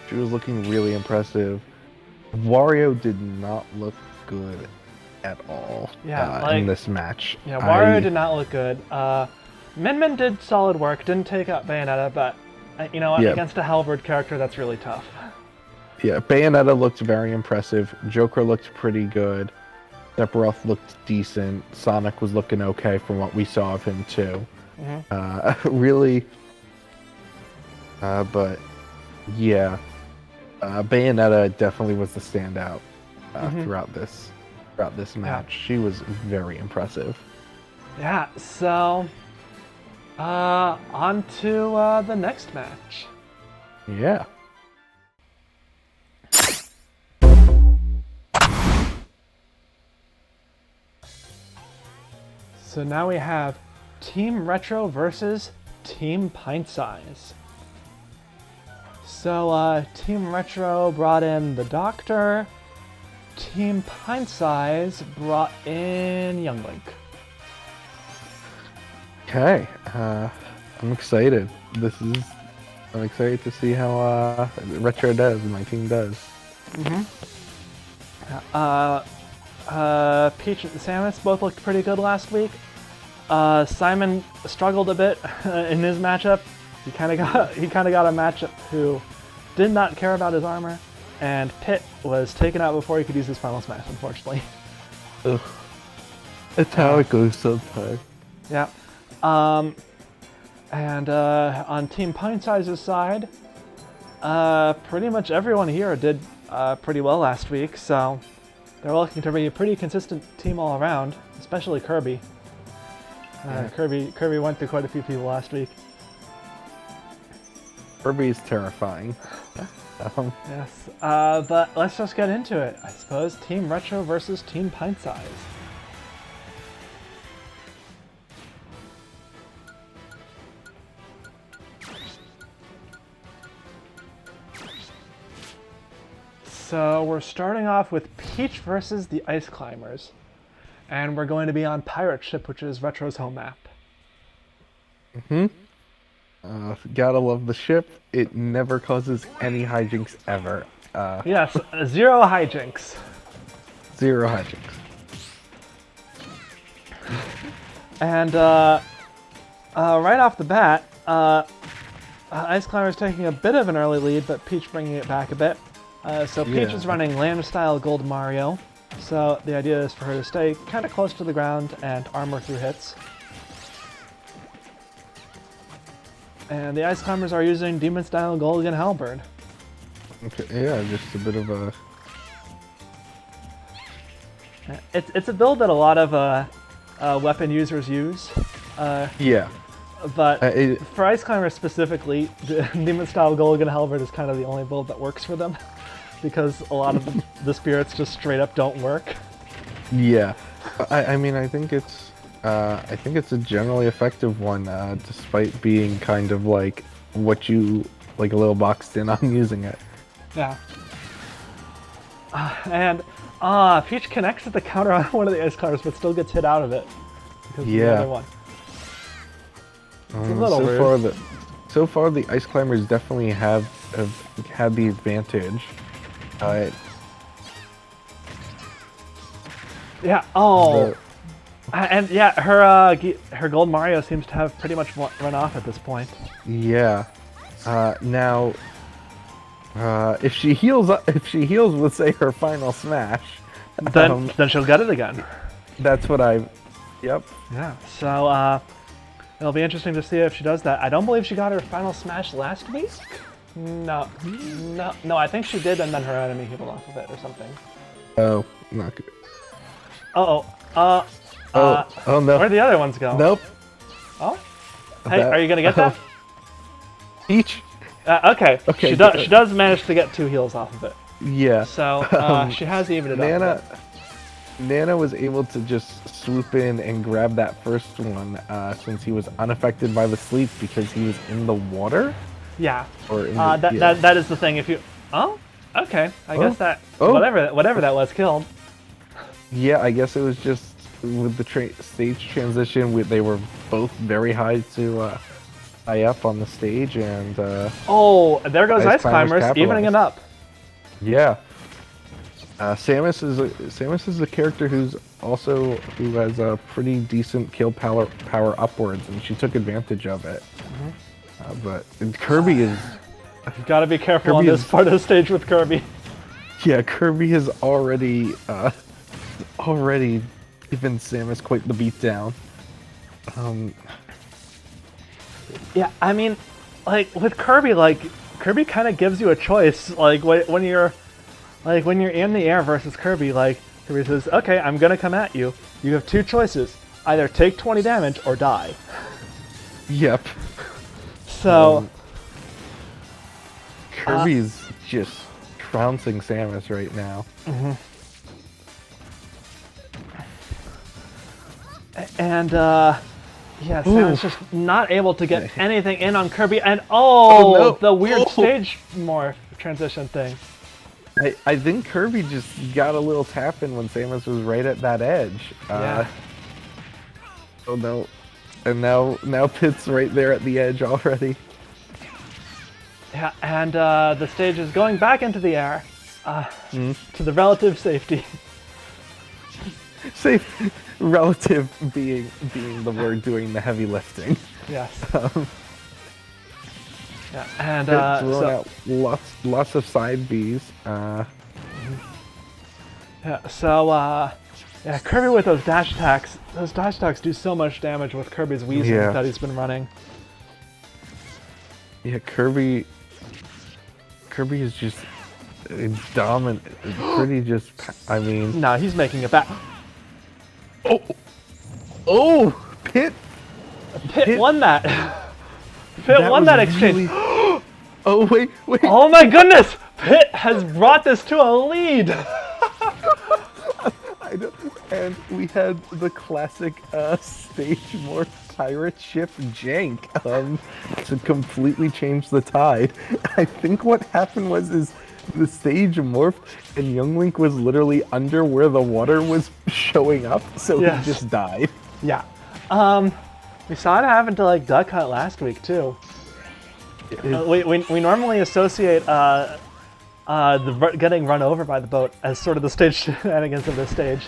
She was looking really impressive. Wario did not look good at all in this match. Yeah, Wario did not look good. Min Min did solid work, didn't take out Bayonetta, but you know what, against a Halberd character, that's really tough. Yeah, Bayonetta looked very impressive. Joker looked pretty good. Sephiroth looked decent. Sonic was looking okay from what we saw of him too. Really, but yeah, Bayonetta definitely was the standout throughout this match. She was very impressive. Yeah. So, on to the next match. Yeah. So now we have Team Retro versus Team Pintsize. So Team Retro brought in the Doctor. Team Pintsize brought in Young Link. Okay, I'm excited. I'm excited to see how Retro does, my team does. Peach and Samus both looked pretty good last week. Simon struggled a bit in his matchup. He kind of got a matchup who did not care about his armor, and Pit was taken out before he could use his final smash, unfortunately. Ugh. That's how it goes sometimes. Yeah. And on Team Pintsize's side, pretty much everyone here did pretty well last week, so they're looking to be a pretty consistent team all around, especially Kirby. Kirby went through quite a few people last week. Kirby is terrifying. Yes, but let's just get into it, I suppose. Team Retro versus Team Pintsize. So we're starting off with Peach versus the Ice Climbers. And we're going to be on Pirate Ship, which is Retro's home map. Gotta love the ship. It never causes any hijinks ever. Yes, zero hijinks. Zero hijinks. And right off the bat, Ice Climber's taking a bit of an early lead, but Peach bringing it back a bit. So Peach is running land-style Gold Mario, so the idea is for her to stay kind of close to the ground and armor through hits. And the Ice Climbers are using Demon-style Golden Halberd. Okay, yeah, just a bit of a... It's a build that a lot of weapon users use. Yeah. But for Ice Climbers specifically, the Demon-style Golden Halberd is kind of the only build that works for them. Because a lot of the spirits just straight up don't work. Yeah, I mean, I think it's a generally effective one, despite being kind of like what you like a little boxed in on using it. Yeah. And Peach connects at the counter on one of the Ice Climbers, but still gets hit out of it because of the other one. It's a little weird. So far, the Ice Climbers definitely have had the advantage. Yeah. Oh. And yeah, her Gold Mario seems to have pretty much run off at this point. Yeah. Now, if she heals with say her final smash, then she'll get it again. That's what I. Yep. Yeah. So it'll be interesting to see if she does that. I don't believe she got her final smash last week. No, I think she did, and then her enemy healed off of it or something. Oh, not good. Oh no. Where'd the other ones go? Nope. Oh? Hey, are you gonna get that? Peach? Okay. She does manage to get 2 heals off of it. Yeah. So, she has evened it up. Nana was able to just swoop in and grab that first one, since he was unaffected by the sleep because he was in the water? Yeah. Or in that is the thing. If you... Oh? Okay. I guess that... Whatever that was killed. Yeah, I guess it was just with the stage transition, they were both very high up on the stage, and oh, there goes Ice Climbers evening it up. Yeah. Samus is a character who has a pretty decent kill power upwards, and she took advantage of it. But Kirby is... You've got to be careful on this part of the stage with Kirby. Yeah, Kirby has already given Samus quite the beatdown. Yeah, I mean, like with Kirby, Kirby kind of gives you a choice. Like when you're in the air versus Kirby, Kirby says, "Okay, I'm gonna come at you. You have 2 choices: either take 20 damage or die." Yep. So Kirby's just trouncing Samus right now. And yeah, Samus just not able to get anything in on Kirby, and no. The weird stage morph transition thing. I think Kirby just got a little tap in when Samus was right at that edge. Yeah. Oh no. and now Pit's right there at the edge already. Yeah, and the stage is going back into the air to the relative safety. Safe, relative being the word doing the heavy lifting. Yes. Yeah, and throwing out lots of side Bs. Yeah, so yeah, Kirby with those dash attacks. Those dash attacks do so much damage with Kirby's Weezing that he's been running. Yeah, Kirby is just dominant. Pretty just. I mean. No, he's making it back. Oh, Pit won that. Pit won that exchange. Really... Oh wait. Oh my goodness! Pit has brought this to a lead. I know. And we had the classic stage morph pirate ship jank to completely change the tide. I think what happened was the stage morphed and Young Link was literally under where the water was showing up, so he just died. Yeah. We saw it happen to like Duck Hunt last week too. We normally associate getting run over by the boat as sort of the stage shenanigans of this stage.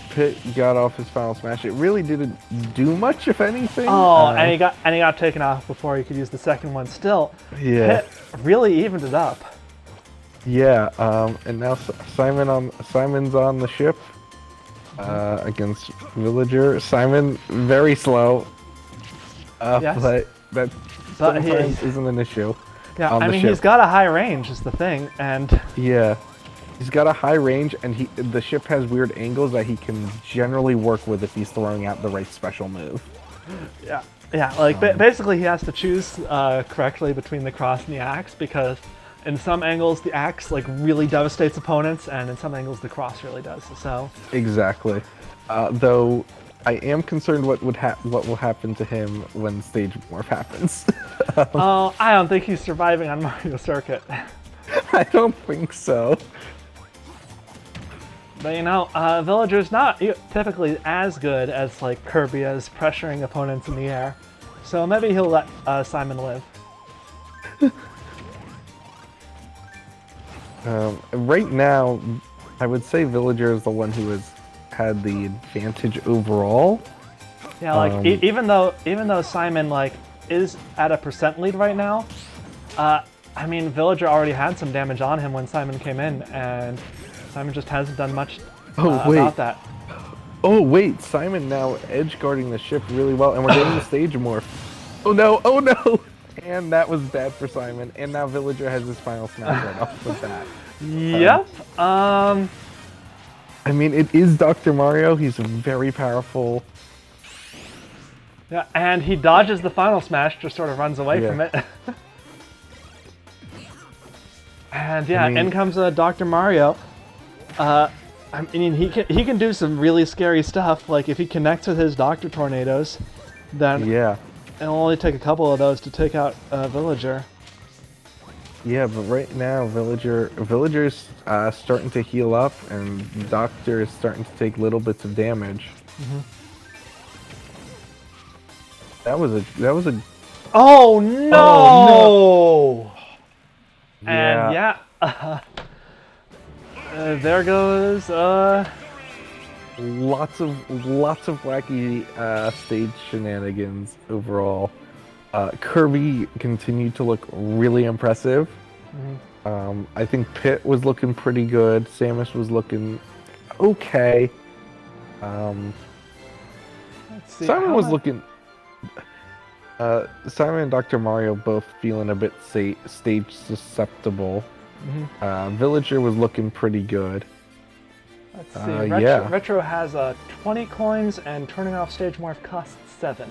Pit got off his final smash. It really didn't do much, if anything. Oh, and he got taken off before he could use the second one. Still, Pit really evened it up. Yeah, and now Simon's on the ship against Villager. Simon very slow, but that sometimes isn't an issue. Yeah, I mean he's got a high range is the thing, and he's got a high range, and the ship has weird angles that he can generally work with if he's throwing out the right special move. Yeah, like basically he has to choose correctly between the cross and the axe, because in some angles the axe like really devastates opponents, and in some angles the cross really does. So exactly. Though I am concerned what will happen to him when stage morph happens. I don't think he's surviving on Mario Circuit. I don't think so. But you know, Villager's not typically as good as like Kirby as pressuring opponents in the air, so maybe he'll let Simon live. Right now, I would say Villager is the one who has had the advantage overall. Yeah, like even though Simon like is at a % lead right now, I mean Villager already had some damage on him when Simon came in, and Simon just hasn't done much about that. Oh wait, Simon now edge guarding the ship really well, and we're getting the stage morph. Oh no! And that was bad for Simon, and now Villager has his final smash right off with that. Yep. I mean, it is Dr. Mario. He's very powerful. Yeah, and he dodges the final smash, just sort of runs away from it. And in comes Dr. Mario. I mean, he can do some really scary stuff. Like if he connects with his Doctor Tornadoes, then it'll only take a couple of those to take out Villager. Yeah, but right now Villager's starting to heal up, and Doctor is starting to take little bits of damage. That was a. Oh no! Oh, no! And there goes. Lots of wacky stage shenanigans overall. Kirby continued to look really impressive. I think Pit was looking pretty good. Samus was looking okay. Let's see, Simon was looking. Simon and Dr. Mario both feeling a bit stage susceptible. Villager was looking pretty good. Let's see. Retro has 20 coins, and turning off stage morph costs 7.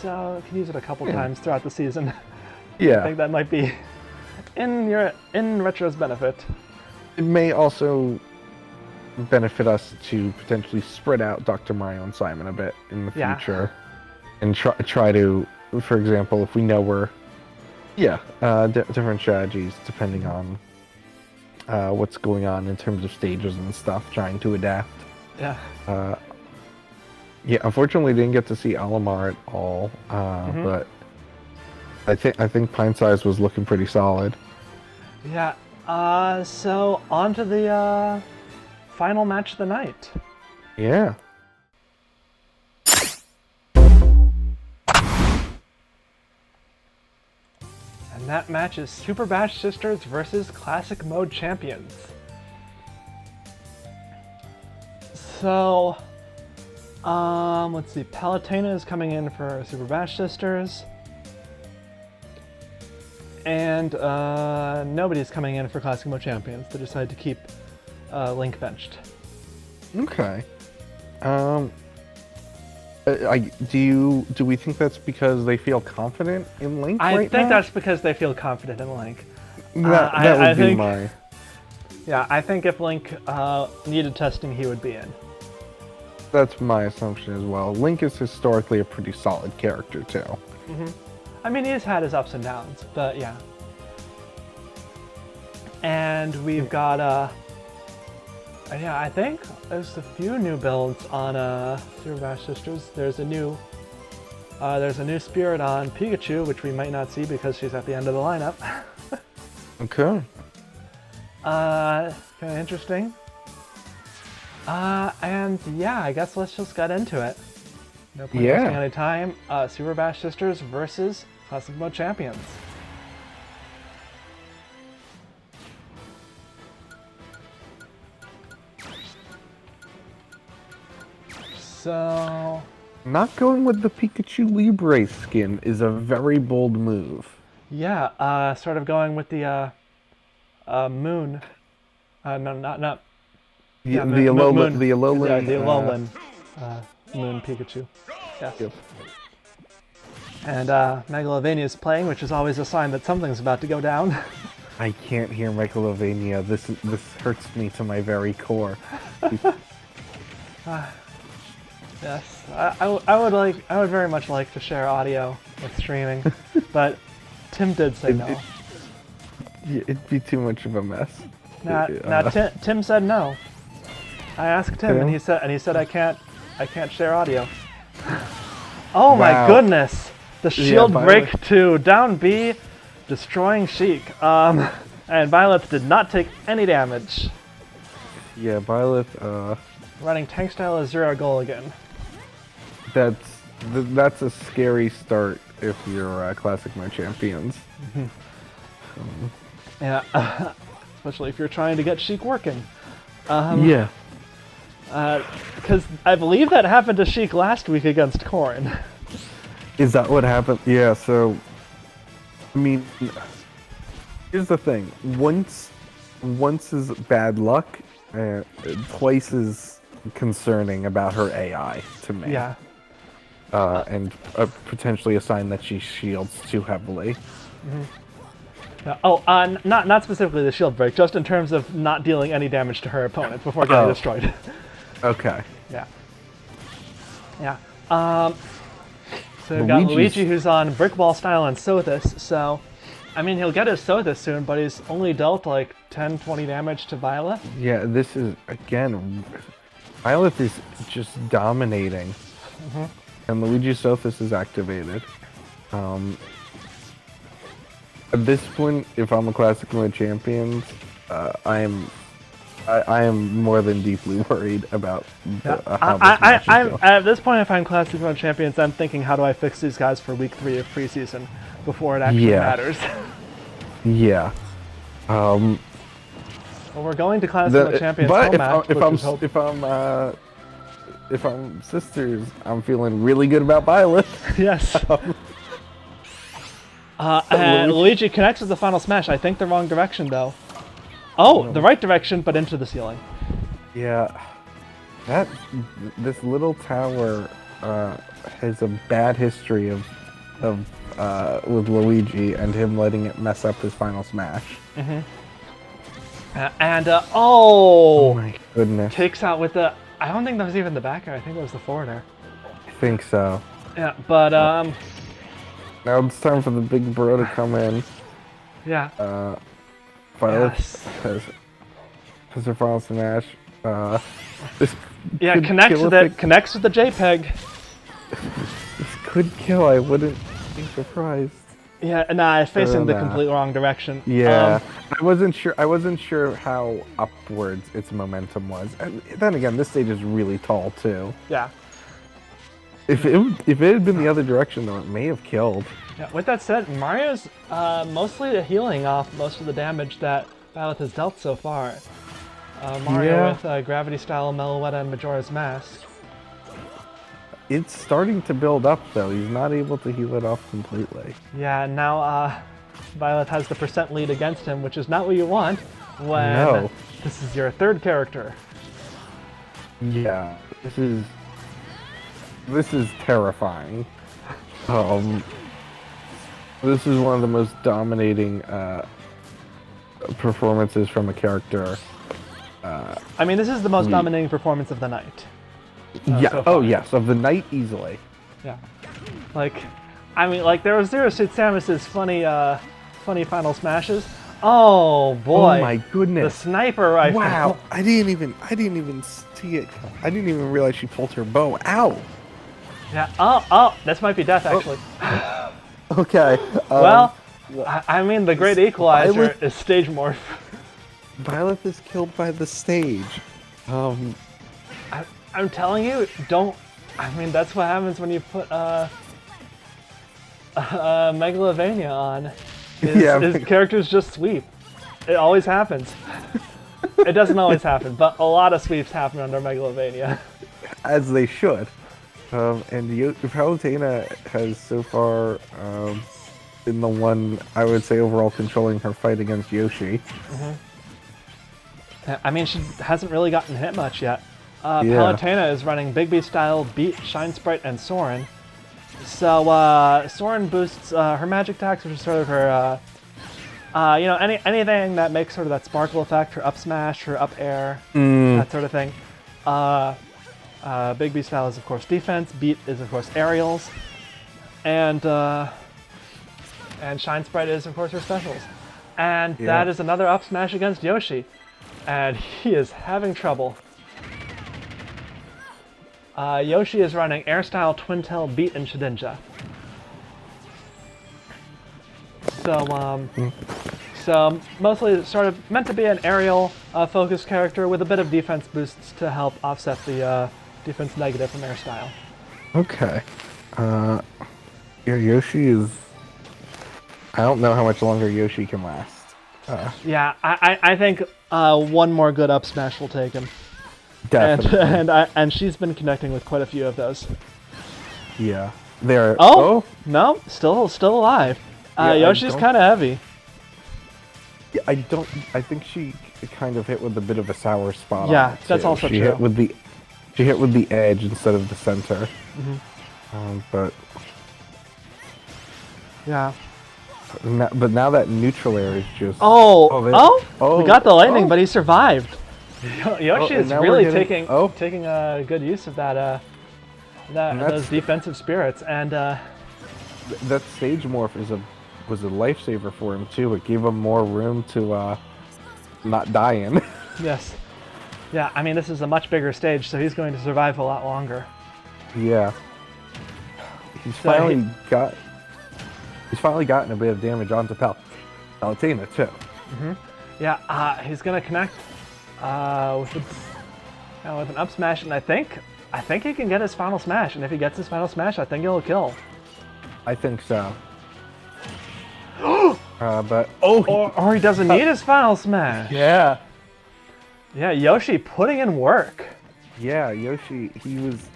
So you can use it a couple times throughout the season. I think that might be in Retro's benefit. It may also benefit us to potentially spread out Dr. Mario and Simon a bit in the future, and try to, for example, if we know we're different strategies depending on what's going on in terms of stages and stuff, trying to adapt. Yeah. Yeah, unfortunately, didn't get to see Alamar at all, but I think Pintsize was looking pretty solid. Yeah. So on to the final match of the night. Yeah. And that match is Super Bash Sisters versus Classic Mode Champions. So, let's see. Palutena is coming in for Super Bash Sisters. And nobody's coming in for Classic Mode Champions. They decided to keep Link benched. Okay. Do we think that's because they feel confident in Link I right think now? that's because they feel confident in Link. That would be think, my... Yeah, I think if Link needed testing, he would be in. That's my assumption as well. Link is historically a pretty solid character, too. I mean, he's had his ups and downs, but yeah. And we've got, yeah, I think there's a few new builds on Super Bash Sisters. There's a new spirit on Pikachu, which we might not see because she's at the end of the lineup. Okay. Kind of interesting. And yeah, I guess let's just get into it. No point wasting any time. Super Bash Sisters versus Classic Mode Champions. So... Not going with the Pikachu Libre skin is a very bold move. Yeah, sort of going with the Moon. No, not. The Yeah, Alolan Moon Pikachu. Yes. Yep. And Megalovania is playing, which is always a sign that something's about to go down. I can't hear Megalovania. This hurts me to my very core. Yes, I would very much like to share audio with streaming, but Tim did say no. It'd be too much of a mess. Tim said no. I asked him, and he said I can't share audio. Oh my goodness! The shield break to down B, destroying Sheik. And Violet did not take any damage. Yeah, Violet. Running tank style is 0 goal again. That's a scary start if you're Classic Mode Champions. Yeah, especially if you're trying to get Sheik working. Yeah. Because I believe that happened to Sheik last week against Corrin. Is that what happened? Yeah, so... I mean... Here's the thing. Once is bad luck, twice is concerning about her AI to me. Yeah. And potentially a sign that she shields too heavily. Not specifically the shield break, just in terms of not dealing any damage to her opponent before getting destroyed. Okay. Yeah. Yeah. So we've got Luigi, who's on Brick Wall style and Sothis, so... I mean, he'll get his Sothis soon, but he's only dealt like 10, 20 damage to Violet. Yeah, this is, again... Violet is just dominating. And Luigi Sothis is activated. At this point, if I'm a Classic Mode Champions, I am more than deeply worried about how this match is going. At this point, if I'm Classic Mode Champions, I'm thinking, how do I fix these guys for week 3 of preseason before it actually matters? Yeah. Well, we're going to Classic Mode Champions home match, if I'm Sisters, I'm feeling really good about Violet. Yes. And Luigi connects with the final smash. I think the wrong direction, though. Oh, the right direction, but into the ceiling. Yeah. This little tower has a bad history with Luigi and him letting it mess up his final smash. Oh my goodness. Takes out with the... I don't think that was even the back air. I think it was the forward air. I think so. Yeah, but now it's time for the big bro to come in. Yeah. Violet has her final smash. This Yeah, could connects kill with if it. Connects with the JPEG. This could kill. I wouldn't be surprised. Yeah, nah, it's facing the nah. complete wrong direction. Yeah, I wasn't sure. I wasn't sure how upwards its momentum was. And then again, this stage is really tall too. Yeah. If it had been the other direction, though, it may have killed. Yeah. With that said, Mario's mostly healing off most of the damage that Byleth has dealt so far. Mario with Gravity Style, Meloetta, and Majora's Mask. It's starting to build up, though. He's not able to heal it off completely. Yeah, now Byleth has the % lead against him, which is not what you want when this is your third character. Yeah, this is terrifying. This is one of the most dominating performances from a character. I mean, this is the most dominating performance of the night. Yeah. So Oh, yes. Of the night, easily. Yeah. Like, I mean, like there was Zero Suit Samus's funny final smashes. Oh boy! Oh my goodness! The sniper rifle. Wow! I didn't even see it. I didn't even realize she pulled her bow. Ow! Yeah. Oh! This might be death, actually. Okay. Well, I mean, the great equalizer is stage morph. Byleth is killed by the stage. I'm telling you, don't. I mean, that's what happens when you put Megalovania on. His characters just sweep. It always happens. It doesn't always happen, but a lot of sweeps happen under Megalovania. As they should. And Palutena has so far been the one, I would say, overall controlling her fight against Yoshi. Mm-hmm. I mean, she hasn't really gotten hit much yet. Palutena is running Big B style, Beat, Shine Sprite, and Soren. So Soren boosts her magic attacks, which is sort of her, anything that makes sort of that sparkle effect, her up smash, her up air, that sort of thing. Big B style is of course defense, Beat is of course aerials, and Shine Sprite is of course her specials. And that is another up smash against Yoshi, and he is having trouble. Yoshi is running Air Style, Twin Tail, Beat, and Shedinja. So mostly sort of meant to be an aerial focused character with a bit of defense boosts to help offset the defense negative from Air Style. Okay. Yoshi is... I don't know how much longer Yoshi can last. Yeah, I think one more good up smash will take him. Definitely. And she's been connecting with quite a few of those. Yeah. They're... Oh! No, still alive. Yoshi's kind of heavy. Yeah, I think she kind of hit with a bit of a sour spot. Yeah, that's also true. She hit with the edge instead of the center. But yeah. But now that neutral air is just... We got the lightning, but he survived. Yoshi is really taking good use of those defensive spirits, and that stage morph was a lifesaver for him too. It gave him more room to not die in. Yes. Yeah, I mean, this is a much bigger stage, so he's going to survive a lot longer. Yeah. He's finally gotten a bit of damage onto Palutena too. Yeah, he's gonna connect with an up smash, and I think he can get his final smash. And if he gets his final smash, I think he'll kill. I think so. Or he doesn't need his final smash. Yeah. Yeah, Yoshi putting in work. Yeah, Yoshi, he was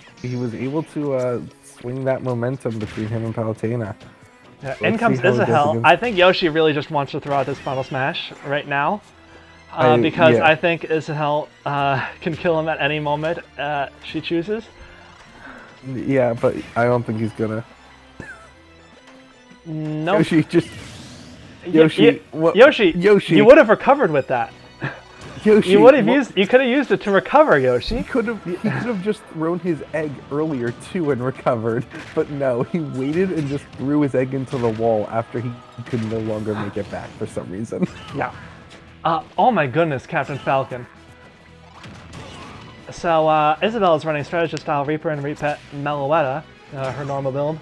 able to swing that momentum between him and Palutena. Yeah, in comes Isahel. I think Yoshi really just wants to throw out this final smash right now. Because I think Isahel can kill him at any moment she chooses. Yeah, but I don't think he's gonna. No. Yoshi just... Yoshi, you would have recovered with that. Yoshi, you could have used it to recover, Yoshi. He could have just thrown his egg earlier too and recovered, but no, he waited and just threw his egg into the wall after he could no longer make it back for some reason. Yeah. Oh my goodness, Captain Falcon. So Isabel's running Strategist Style Reaper and Repet Meloetta, her normal build,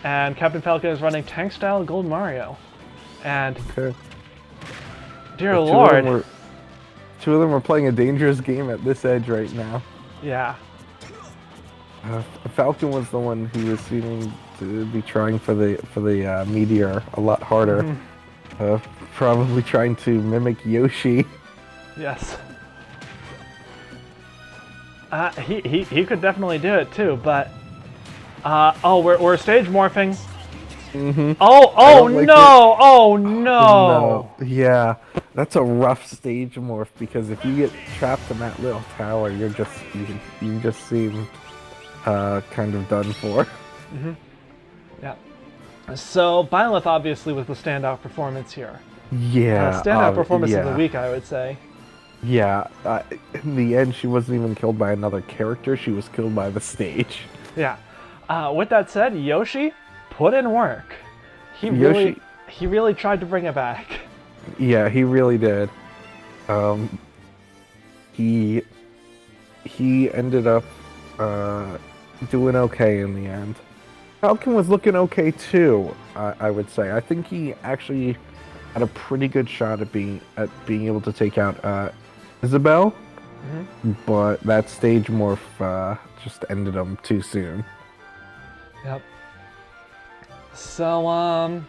and Captain Falcon is running Tank Style Gold Mario. And dear Lord, two of them are playing a dangerous game at this edge right now. Yeah. Falcon was the one who was seeming to be trying for the meteor a lot harder. Probably trying to mimic Yoshi. Yes. He could definitely do it too, but we're stage morphing. Oh like no! Oh no! Yeah, that's a rough stage morph because if you get trapped in that little tower, you just seem kind of done for. Yeah. So Byleth obviously was the standout performance here. Yeah. Standout performance of the week, I would say. Yeah. In the end, she wasn't even killed by another character. She was killed by the stage. Yeah. With that said, Yoshi put in work. He really tried to bring it back. Yeah, he really did. He ended up doing okay in the end. Falcon was looking okay too, I would say. I think he actually had a pretty good shot at being able to take out Isabel, but that stage morph just ended him too soon. Yep. So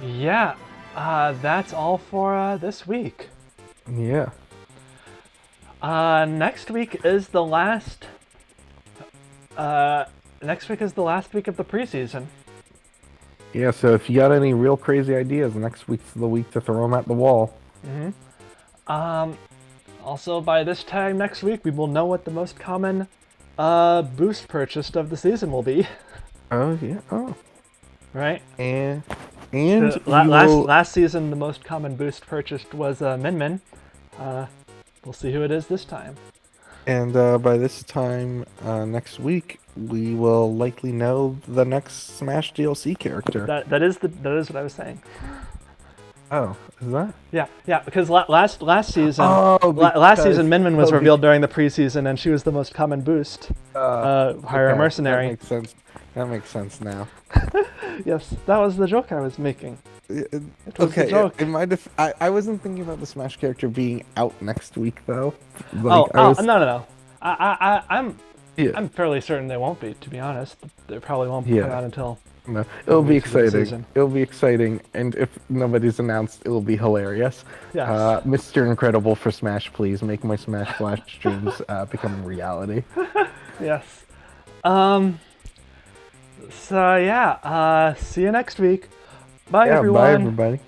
yeah, that's all for this week. Yeah. Next week is the last. Next week is the last week of the preseason. Yeah, so if you got any real crazy ideas, next week's the week to throw them at the wall. Also, by this time next week, we will know what the most common boost purchased of the season will be. Oh yeah. Oh. Right. And last season, the most common boost purchased was Min Min. We'll see who it is this time. And by this time next week, we will likely know the next Smash DLC character. That is what I was saying. Oh, is that? Yeah. Because last season, Min Min was revealed during the preseason, and she was the most common boost. Hire a mercenary. That makes sense now. Yes, that was the joke I was making. It was a joke. I wasn't thinking about the Smash character being out next week though. No. I'm fairly certain they won't be. To be honest, they probably won't come out until. No, it'll be exciting. It'll be exciting, and if nobody's announced, it'll be hilarious. Yes. Mr. Incredible for Smash, please make my Smash Flash streams become reality. Yes. So yeah. See you next week. Bye everyone. Bye everybody.